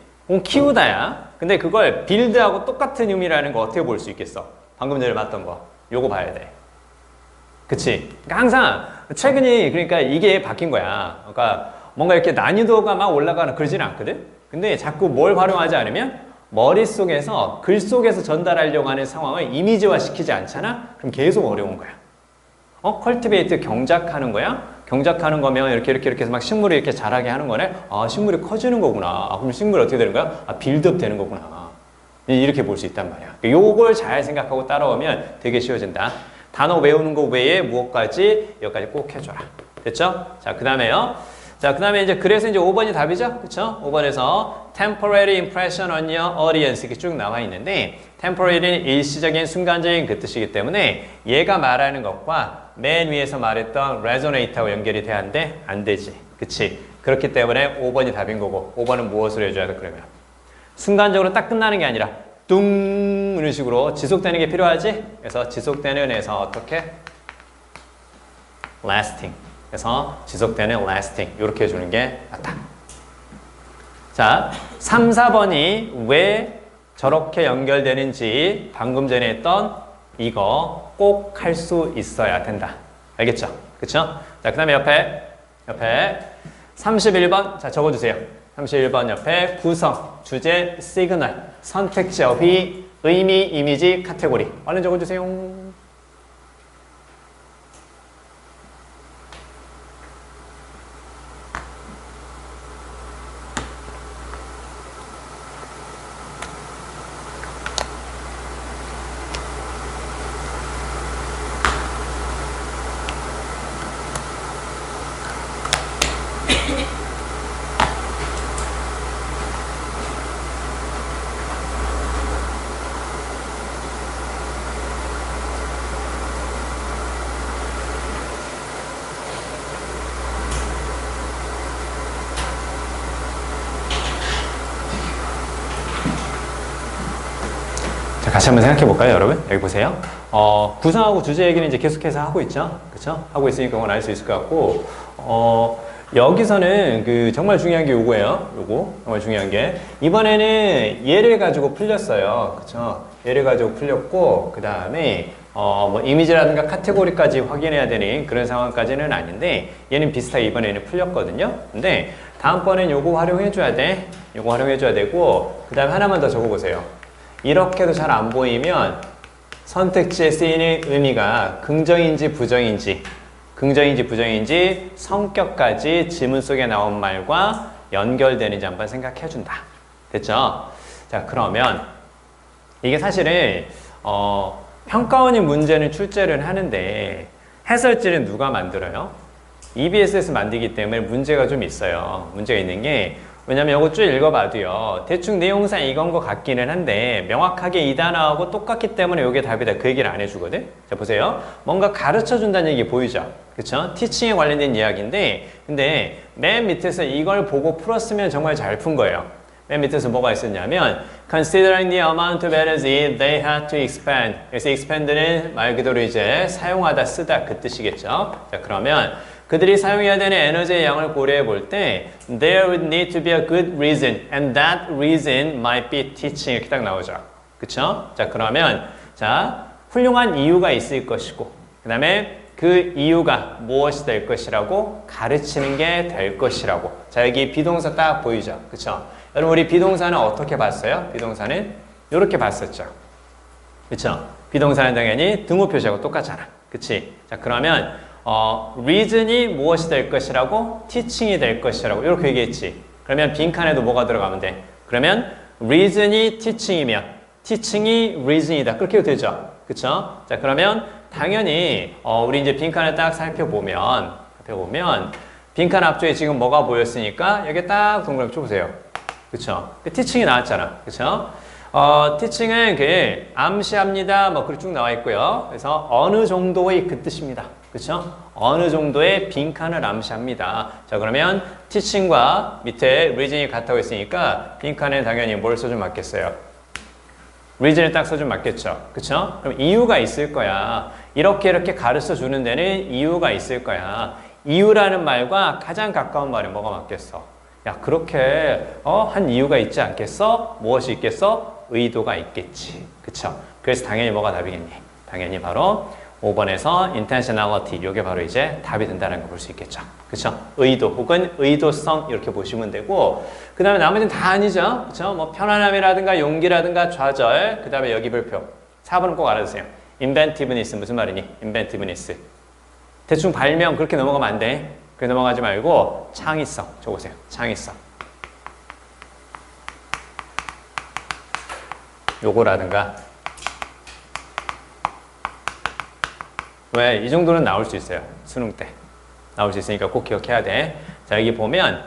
키우다야. 근데 그걸 빌드하고 똑같은 의미라는 거 어떻게 볼 수 있겠어? 방금 전에 봤던 거. 요거 봐야 돼. 그치? 그러니까 항상 최근에 그러니까 이게 바뀐 거야. 그러니까 뭔가 이렇게 난이도가 막 올라가는 그러지는 않거든? 근데 자꾸 뭘 활용하지 않으면 머릿속에서 글 속에서 전달하려고 하는 상황을 이미지화 시키지 않잖아? 그럼 계속 어려운 거야. cultivate 경작하는 거야? 경작하는 거면 이렇게 해서 막 식물이 이렇게 자라게 하는 거네? 아, 식물이 커지는 거구나. 아, 그럼 식물이 어떻게 되는 거야? 아, 빌드업 되는 거구나. 이렇게 볼 수 있단 말이야. 요걸 잘 생각하고 따라오면 되게 쉬워진다. 단어 외우는 거 외에 무엇까지? 여기까지 꼭 해줘라. 됐죠? 자, 그 다음에요. 자, 그 다음에 이제 그래서 이제 5번이 답이죠? 그쵸? 5번에서 temporary impression on your audience 이렇게 쭉 나와 있는데 temporary는 일시적인 순간적인 그 뜻이기 때문에 얘가 말하는 것과 맨 위에서 말했던 resonate하고 연결이 돼야 하는데 안 되지. 그치? 그렇기 때문에 5번이 답인 거고 5번은 무엇으로 해줘야 돼 그러면? 순간적으로 딱 끝나는 게 아니라 뚱 이런 식으로 지속되는 게 필요하지? 그래서 지속되는 에서 어떻게? lasting. 그래서 지속되는 lasting 이렇게 해주는 게 맞다. 자, 3, 4번이 왜 저렇게 연결되는지 방금 전에 했던 이거 꼭 할 수 있어야 된다. 알겠죠? 그쵸? 자, 그 다음에 옆에 31번 자 적어주세요. 31번 옆에 구성, 주제, 시그널, 선택지, 어휘, 의미, 이미지, 카테고리 얼른 적어주세요. 다시 한번 생각해 볼까요, 여러분? 여기 보세요. 구성하고 주제 얘기는 이제 계속해서 하고 있죠. 그쵸? 하고 있으니까 그건 알 수 있을 것 같고, 여기서는 그 정말 중요한 게 요거예요. 요거. 정말 중요한 게. 이번에는 얘를 가지고 풀렸어요. 그쵸? 얘를 가지고 풀렸고, 그 다음에, 뭐 이미지라든가 카테고리까지 확인해야 되는 그런 상황까지는 아닌데, 얘는 비슷하게 이번에는 풀렸거든요. 근데, 다음번엔 요거 활용해줘야 돼. 요거 활용해줘야 되고, 그 다음에 하나만 더 적어보세요. 이렇게도 잘 안 보이면 선택지에 쓰이는 의미가 긍정인지 부정인지 성격까지 지문 속에 나온 말과 연결되는지 한번 생각해 준다. 됐죠? 자, 그러면 이게 사실은 평가원이 문제는 출제를 하는데 해설지는 누가 만들어요? EBS에서 만들기 때문에 문제가 좀 있어요. 문제가 있는 게 왜냐면 이거 쭉 읽어봐도요. 대충 내용상 이건 것 같기는 한데 명확하게 이 단어하고 똑같기 때문에 이게 답이다. 그 얘기를 안 해주거든. 자, 보세요. 뭔가 가르쳐준다는 얘기 보이죠? 그쵸? 티칭에 관련된 이야기인데 근데 맨 밑에서 이걸 보고 풀었으면 정말 잘 푼 거예요. 맨 밑에서 뭐가 있었냐면 Considering the amount of energy they had to expend. 그래서 expend는 말 그대로 이제 사용하다, 쓰다 그 뜻이겠죠. 자, 그러면 그들이 사용해야 되는 에너지의 양을 고려해 볼 때 there would need to be a good reason and that reason might be teaching 이렇게 딱 나오죠. 그쵸? 자, 그러면 자 훌륭한 이유가 있을 것이고 그 다음에 그 이유가 무엇이 될 것이라고 가르치는 게 될 것이라고. 자, 여기 비동사 딱 보이죠? 그쵸? 여러분 우리 비동사는 어떻게 봤어요? 비동사는 이렇게 봤었죠. 그쵸? 비동사는 당연히 등호 표시하고 똑같잖아. 그치? 자, 그러면 reason이 무엇이 될 것이라고, teaching이 될 것이라고 이렇게 얘기했지. 그러면 빈칸에도 뭐가 들어가면 돼? 그러면 reason이 teaching이면 teaching이 reason이다. 그렇게 해도 되죠. 그쵸? 자, 그러면 당연히 우리 이제 빈칸을 딱 살펴보면 빈칸 앞쪽에 지금 뭐가 보였으니까 여기 딱 동그라미 쳐보세요. 그쵸? 그 teaching이 나왔잖아. 그쵸? teaching은 그 암시합니다. 뭐 그렇게 쭉 나와 있고요. 그래서 어느 정도의 그 뜻입니다. 그쵸? 어느 정도의 빈칸을 암시합니다. 자, 그러면 teaching과 밑에 reason이 같다고 했으니까 빈칸에 당연히 뭘 써주면 맞겠어요? reason을 딱 써주면 맞겠죠? 그쵸? 그럼 이유가 있을 거야. 이렇게 가르쳐 주는 데는 이유가 있을 거야. 이유라는 말과 가장 가까운 말이 뭐가 맞겠어? 야, 그렇게 한 이유가 있지 않겠어? 무엇이 있겠어? 의도가 있겠지. 그쵸? 그래서 당연히 뭐가 답이겠니? 당연히 바로 5번에서 intentionality, 이게 바로 이제 답이 된다는 거 볼 수 있겠죠. 그쵸? 의도 혹은 의도성 이렇게 보시면 되고 그 다음에 나머지는 다 아니죠. 그쵸? 뭐 편안함이라든가 용기라든가 좌절, 그 다음에 여기 별표 4번은 꼭 알아두세요. inventiveness 무슨 말이니? inventiveness 대충 발명 그렇게 넘어가면 안 돼. 그렇게 넘어가지 말고 창의성 적으세요. 창의성. 요거라든가. 왜? 이 정도는 나올 수 있어요. 수능 때. 나올 수 있으니까 꼭 기억해야 돼. 자, 여기 보면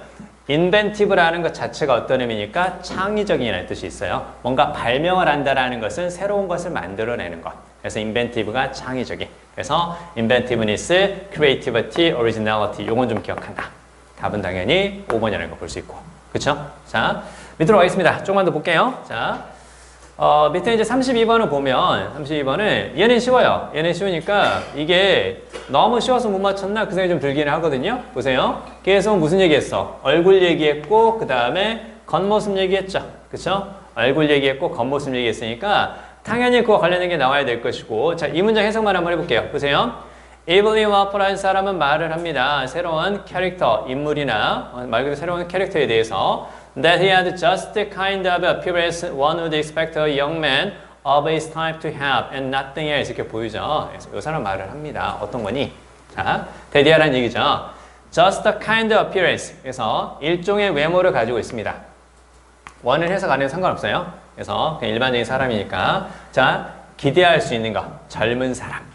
inventive라는 것 자체가 어떤 의미니까 창의적이라는 뜻이 있어요. 뭔가 발명을 한다라는 것은 새로운 것을 만들어내는 것. 그래서 inventive가 창의적인. 그래서 inventiveness, creativity, originality 요건 좀 기억한다. 답은 당연히 5번이라는 거 볼 수 있고. 그쵸? 자, 밑으로 가겠습니다. 조금만 더 볼게요. 자, 밑에 이제 32번을 보면 32번은 얘는 쉬워요. 얘는 쉬우니까 이게 너무 쉬워서 못 맞췄나 그 생각이 좀 들기는 하거든요. 보세요. 계속 무슨 얘기했어? 얼굴 얘기했고 그 다음에 겉모습 얘기했죠. 그쵸? 얼굴 얘기했고 겉모습 얘기했으니까 당연히 그와 관련된 게 나와야 될 것이고 자, 이 문장 해석만 한번 해볼게요. 보세요. 에이블리 와퍼라는 사람은 말을 합니다. 새로운 캐릭터, 인물이나 말 그대로 새로운 캐릭터에 대해서 that he had just the kind of appearance one would expect a young man of his time to have and nothing else 이렇게 보이죠. 그래서 이 사람 말을 합니다. 어떤 거니? 자, 대디하라는 얘기죠. just the kind of appearance 그래서 일종의 외모를 가지고 있습니다. 원을 해석 안 해도 상관없어요. 그래서 그냥 일반적인 사람이니까 자, 기대할 수 있는 거 젊은 사람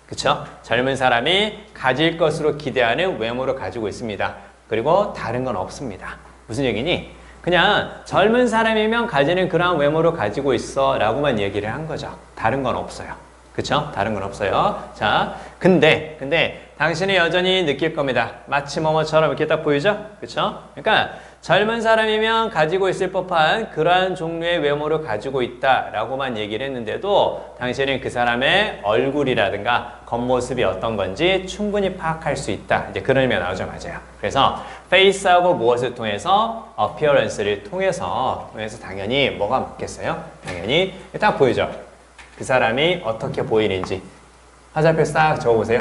그쵸? 젊은 사람이 가질 것으로 기대하는 외모를 가지고 있습니다. 그리고 다른 건 없습니다. 무슨 얘기니? 그냥 젊은 사람이면 가지는 그러한 외모를 가지고 있어 라고만 얘기를 한 거죠. 다른 건 없어요. 그쵸? 다른 건 없어요. 자, 근데 당신은 여전히 느낄 겁니다. 마치 뭐뭐처럼 이렇게 딱 보이죠? 그쵸? 그러니까 젊은 사람이면 가지고 있을 법한 그러한 종류의 외모를 가지고 있다라고만 얘기를 했는데도 당신은 그 사람의 얼굴이라든가 겉모습이 어떤 건지 충분히 파악할 수 있다. 이제 그런 의미가 나오죠. 맞아요. 그래서 face하고 무엇을 통해서 appearance를 통해서 당연히 뭐가 맞겠어요? 당연히 딱 보이죠. 그 사람이 어떻게 보이는지 화살표 싹 적어보세요.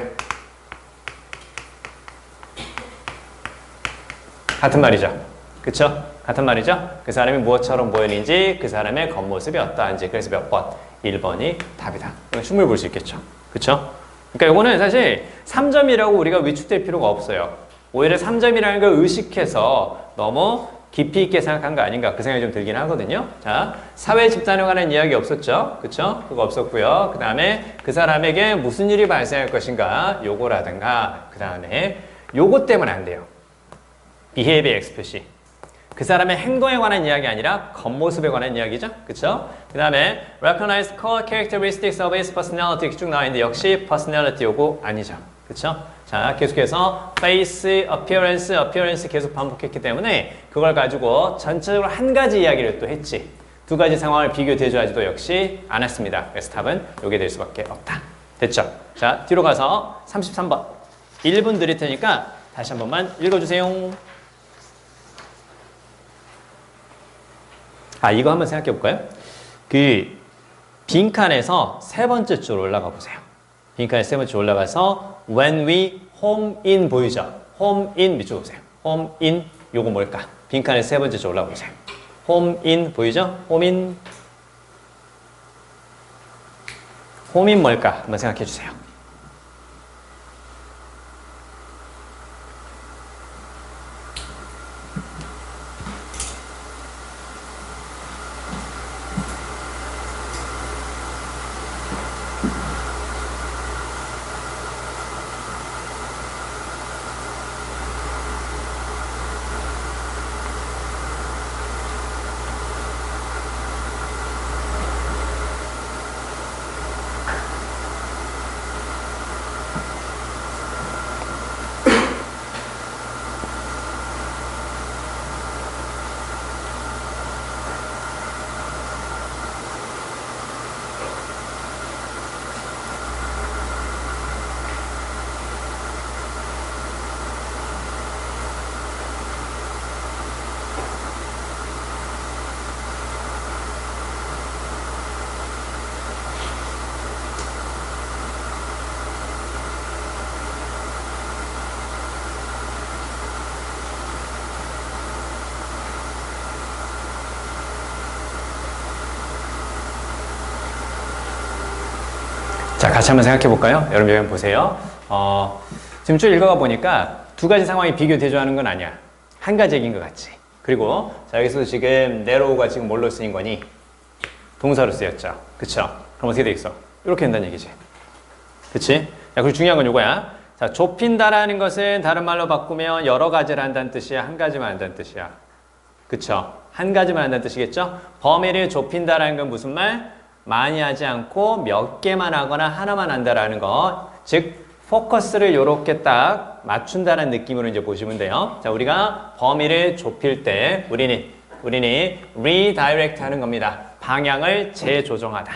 같은 말이죠. 그쵸? 같은 말이죠? 그 사람이 무엇처럼 보이는지 그 사람의 겉모습이 어떠한지 그래서 몇 번? 1번이 답이다. 충분히 볼 수 있겠죠. 그쵸? 그러니까 이거는 사실 3점이라고 우리가 위축될 필요가 없어요. 오히려 3점이라는 걸 의식해서 너무 깊이 있게 생각한 거 아닌가 그 생각이 좀 들긴 하거든요. 자, 사회 집단에 관한 이야기 없었죠? 그쵸? 그거 없었고요. 그 다음에 그 사람에게 무슨 일이 발생할 것인가 요거라든가 그 다음에 요거 때문에 안 돼요. behavior expression. 그 사람의 행동에 관한 이야기 아니라 겉모습에 관한 이야기죠. 그쵸? 그 다음에 recognize core characteristics of his personality 이렇게 쭉 나와 있는데 역시 personality 요거 아니죠. 그쵸? 자, 계속해서 face, appearance 계속 반복했기 때문에 그걸 가지고 전체적으로 한 가지 이야기를 또 했지. 두 가지 상황을 비교 대조하지도 역시 안 했습니다. 그래서 답은 요게 될 수밖에 없다. 됐죠? 자, 뒤로 가서 33번. 1분 드릴 테니까 다시 한 번만 읽어주세요. 아, 이거 한번 생각해 볼까요? 그 빈칸에서 세 번째 줄 올라가 보세요. 빈칸에서 세 번째 줄 올라가서 when we home in 보이죠? home in 밑줄 보세요. home in 요거 뭘까? 빈칸에서 세 번째 줄 올라가 보세요. home in 보이죠? home in home in 뭘까? 한번 생각해 주세요. 자, 같이 한번 생각해 볼까요? 여러분 여기 보세요. 지금 쭉 읽어가 보니까 두 가지 상황이 비교 대조하는 건 아니야. 한 가지 얘기인 것 같지. 그리고 자, 여기서 지금 narrow가 지금 뭘로 쓰인 거니? 동사로 쓰였죠. 그쵸? 그럼 어떻게 돼 있어? 이렇게 된다는 얘기지. 그치? 자, 그리고 중요한 건 이거야. 자, 좁힌다라는 것은 다른 말로 바꾸면 여러 가지를 한다는 뜻이야? 한 가지만 한다는 뜻이야? 그쵸? 한 가지만 한다는 뜻이겠죠? 범위를 좁힌다라는 건 무슨 말? 많이 하지 않고 몇 개만 하거나 하나만 한다라는 거. 즉, 포커스를 이렇게 딱 맞춘다는 느낌으로 이제 보시면 돼요. 자, 우리가 범위를 좁힐 때 우리는 redirect 하는 겁니다. 방향을 재조정하다.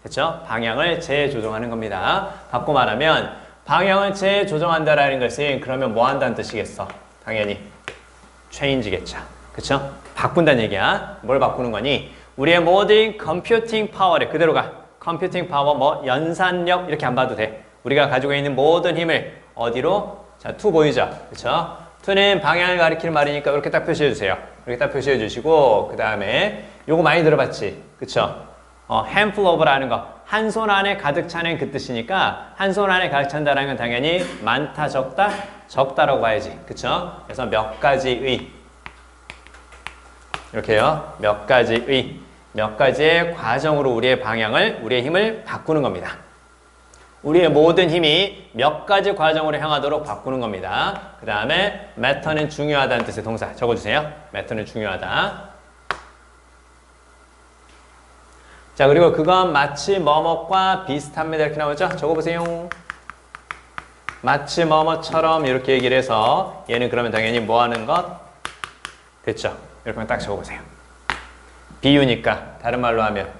그렇죠? 방향을 재조정하는 겁니다. 바꿔 말하면 방향을 재조정한다라는 것은 그러면 뭐 한다는 뜻이겠어? 당연히 change겠죠. 그렇죠? 바꾼다는 얘기야. 뭘 바꾸는 거니? 우리의 모든 컴퓨팅 파워를 그대로 가. 컴퓨팅 파워 뭐 연산력 이렇게 안 봐도 돼. 우리가 가지고 있는 모든 힘을 어디로? 자, to 보이죠? 그렇죠? to는 방향을 가리키는 말이니까 이렇게 딱 표시해 주세요. 이렇게 딱 표시해 주시고 그 다음에 요거 많이 들어봤지? 그쵸? handful of라는 거. 한 손 안에 가득 차는 그 뜻이니까 한 손 안에 가득 찬다는 건 당연히 많다, 적다? 적다라고 봐야지. 그쵸? 그래서 몇 가지의 이렇게요. 몇 가지의 과정으로 우리의 방향을, 우리의 힘을 바꾸는 겁니다. 우리의 모든 힘이 몇 가지 과정으로 향하도록 바꾸는 겁니다. 그 다음에 matter는 중요하다는 뜻의 동사 적어주세요. matter는 중요하다. 자, 그리고 그건 마치 뭐뭐과 비슷합니다. 이렇게 나오죠? 적어보세요. 마치 뭐뭐처럼 이렇게 얘기를 해서 얘는 그러면 당연히 뭐 하는 것? 됐죠? 이렇게 딱 적어보세요. 비유니까 다른 말로 하면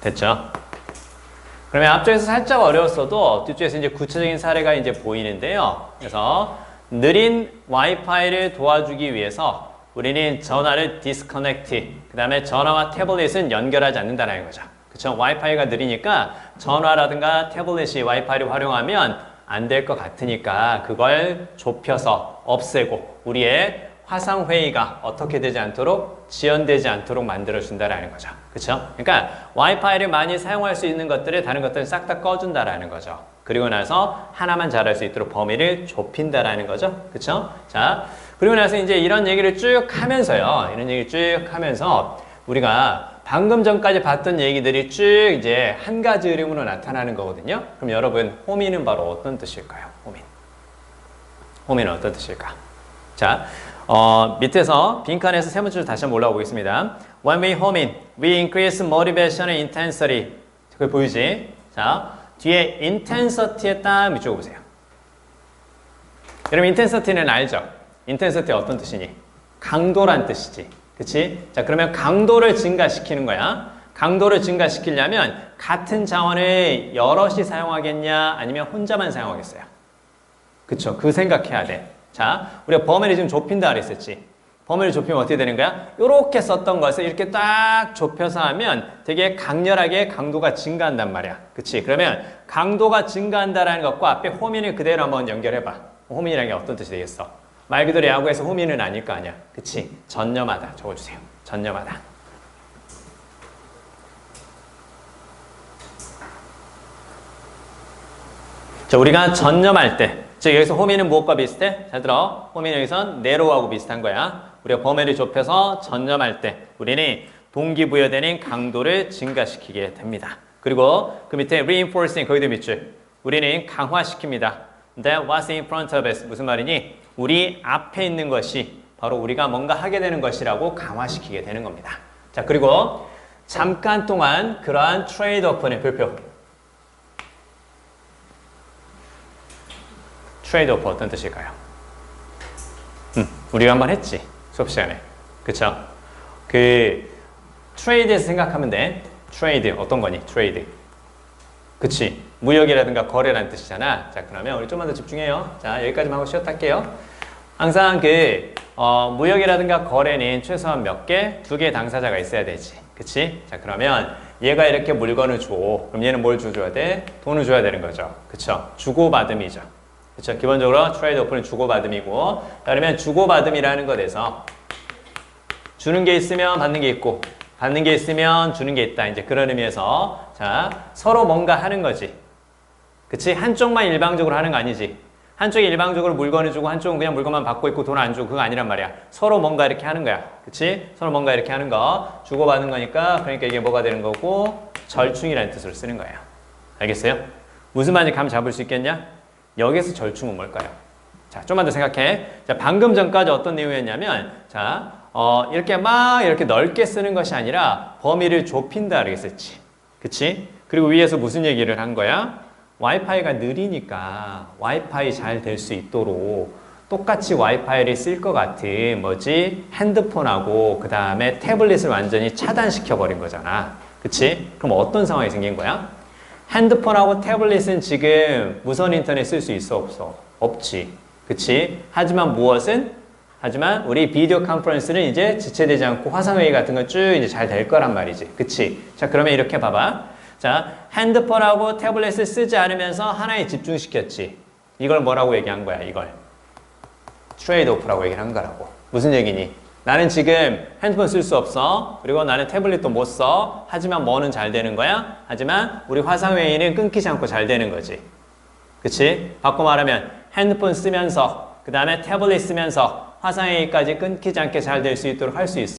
됐죠? 그러면 앞쪽에서 살짝 어려웠어도 뒤쪽에서 이제 구체적인 사례가 이제 보이는데요. 그래서 느린 와이파이를 도와주기 위해서 우리는 전화를 디스커넥트, 그 다음에 전화와 태블릿은 연결하지 않는다는 거죠. 그쵸? 와이파이가 느리니까 전화라든가 태블릿이 와이파이를 활용하면 안 될 것 같으니까 그걸 좁혀서 없애고 우리의 화상회의가 어떻게 되지 않도록 지연되지 않도록 만들어준다라는 거죠. 그쵸? 그러니까 와이파이를 많이 사용할 수 있는 것들을 다른 것들을 싹 다 꺼준다라는 거죠. 그리고 나서 하나만 잘할 수 있도록 범위를 좁힌다라는 거죠. 그쵸? 자, 그리고 나서 이제 이런 얘기를 쭉 하면서요. 우리가 방금 전까지 봤던 얘기들이 쭉 이제 한 가지 이름으로 나타나는 거거든요. 그럼 여러분, 호민은 바로 어떤 뜻일까요? 호민은 어떤 뜻일까? 자, 밑에서 빈칸에서 세 번째로 다시 한번 올라가 보겠습니다. When we home in, we increase motivation and intensity. 그걸 보이지? 자, 뒤에 intensity에 딱 밑줄 보세요. 여러분, intensity는 알죠? intensity 어떤 뜻이니? 강도란 뜻이지. 그치? 자, 그러면 강도를 증가시키는 거야. 강도를 증가시키려면 같은 자원을 여럿이 사용하겠냐? 아니면 혼자만 사용하겠어요? 그쵸? 그 생각해야 돼. 자, 우리가 범위를 지금 좁힌다 그랬었지. 범위를 좁히면 어떻게 되는 거야? 이렇게 썼던 것을 이렇게 딱 좁혀서 하면 되게 강렬하게 강도가 증가한단 말이야. 그치? 그러면 강도가 증가한다라는 것과 앞에 호민을 그대로 한번 연결해봐. 호민이라는 게 어떤 뜻이 되겠어? 말 그대로 야구에서 호민은 아닐 거 아니야. 그치? 전념하다. 적어주세요. 전념하다. 자, 우리가 전념할 때, 즉 여기서 호민은 무엇과 비슷해? 잘 들어. 호민은 여기선 네로하고 비슷한 거야. 우리가 범위를 좁혀서 전념할 때 우리는 동기부여되는 강도를 증가시키게 됩니다. 그리고 그 밑에 reinforcing 거기도 밑줄. 우리는 강화시킵니다. That what's in front of us. 무슨 말이니? 우리 앞에 있는 것이 바로 우리가 뭔가 하게 되는 것이라고 강화시키게 되는 겁니다. 자, 그리고 잠깐 동안 그러한 트레이드오프는 별표. 트레이드오프 어떤 뜻일까요? 우리가 한번 했지. 수업 시간에. 그쵸? 그 트레이드에서 생각하면 돼. 트레이드 어떤 거니? 트레이드. 그치? 무역이라든가 거래라는 뜻이잖아. 자, 그러면 우리 좀만 더 집중해요. 자, 여기까지만 하고 쉬었다 할게요. 항상 무역이라든가 거래는 최소한 몇 개? 2개의 당사자가 있어야 되지. 그치? 자, 그러면 얘가 이렇게 물건을 줘. 그럼 얘는 뭘 줘야 돼? 돈을 줘야 되는 거죠. 그쵸? 주고받음이죠. 그쵸? 기본적으로 트레이드 오프는 주고받음이고, 그러면 주고받음이라는 것에서 주는 게 있으면 받는 게 있고, 받는 게 있으면 주는 게 있다. 이제 그런 의미에서 자, 서로 뭔가 하는 거지. 그치? 한쪽만 일방적으로 하는 거 아니지. 한쪽이 일방적으로 물건을 주고 한쪽은 그냥 물건만 받고 있고 돈 안 주고 그거 아니란 말이야. 서로 뭔가 이렇게 하는 거야. 그치? 서로 뭔가 이렇게 하는 거. 주고받는 거니까 그러니까 이게 뭐가 되는 거고 절충이라는 뜻으로 쓰는 거예요. 알겠어요? 무슨 말인지 감 잡을 수 있겠냐? 여기서 절충은 뭘까요? 자, 좀만 더 생각해. 자, 방금 전까지 어떤 내용이었냐면 자, 이렇게 막 이렇게 넓게 쓰는 것이 아니라 범위를 좁힌다 이렇게 썼지. 그치? 그리고 위에서 무슨 얘기를 한 거야? 와이파이가 느리니까 와이파이 잘 될 수 있도록 똑같이 와이파이를 쓸 것 같은 뭐지? 핸드폰하고 그 다음에 태블릿을 완전히 차단시켜 버린 거잖아. 그치? 그럼 어떤 상황이 생긴 거야? 핸드폰하고 태블릿은 지금 무선 인터넷 쓸 수 있어 없어? 없지. 그치? 하지만 무엇은? 하지만 우리 비디오 컨퍼런스는 이제 지체되지 않고 화상회의 같은 건 쭉 이제 잘 될 거란 말이지. 그치? 자, 그러면 이렇게 봐봐. 자, 핸드폰하고 태블릿을 쓰지 않으면서 하나에 집중시켰지. 이걸 뭐라고 얘기한 거야, 이걸? 트레이드 오프라고 얘기를 한 거라고. 무슨 얘기니? 나는 지금 핸드폰 쓸 수 없어. 그리고 나는 태블릿도 못 써. 하지만 뭐는 잘 되는 거야? 하지만 우리 화상회의는 끊기지 않고 잘 되는 거지. 그치? 바꿔 말하면 핸드폰 쓰면서 그 다음에 태블릿 쓰면서 화상회의까지 끊기지 않게 잘 될 수 있도록 할 수 있어.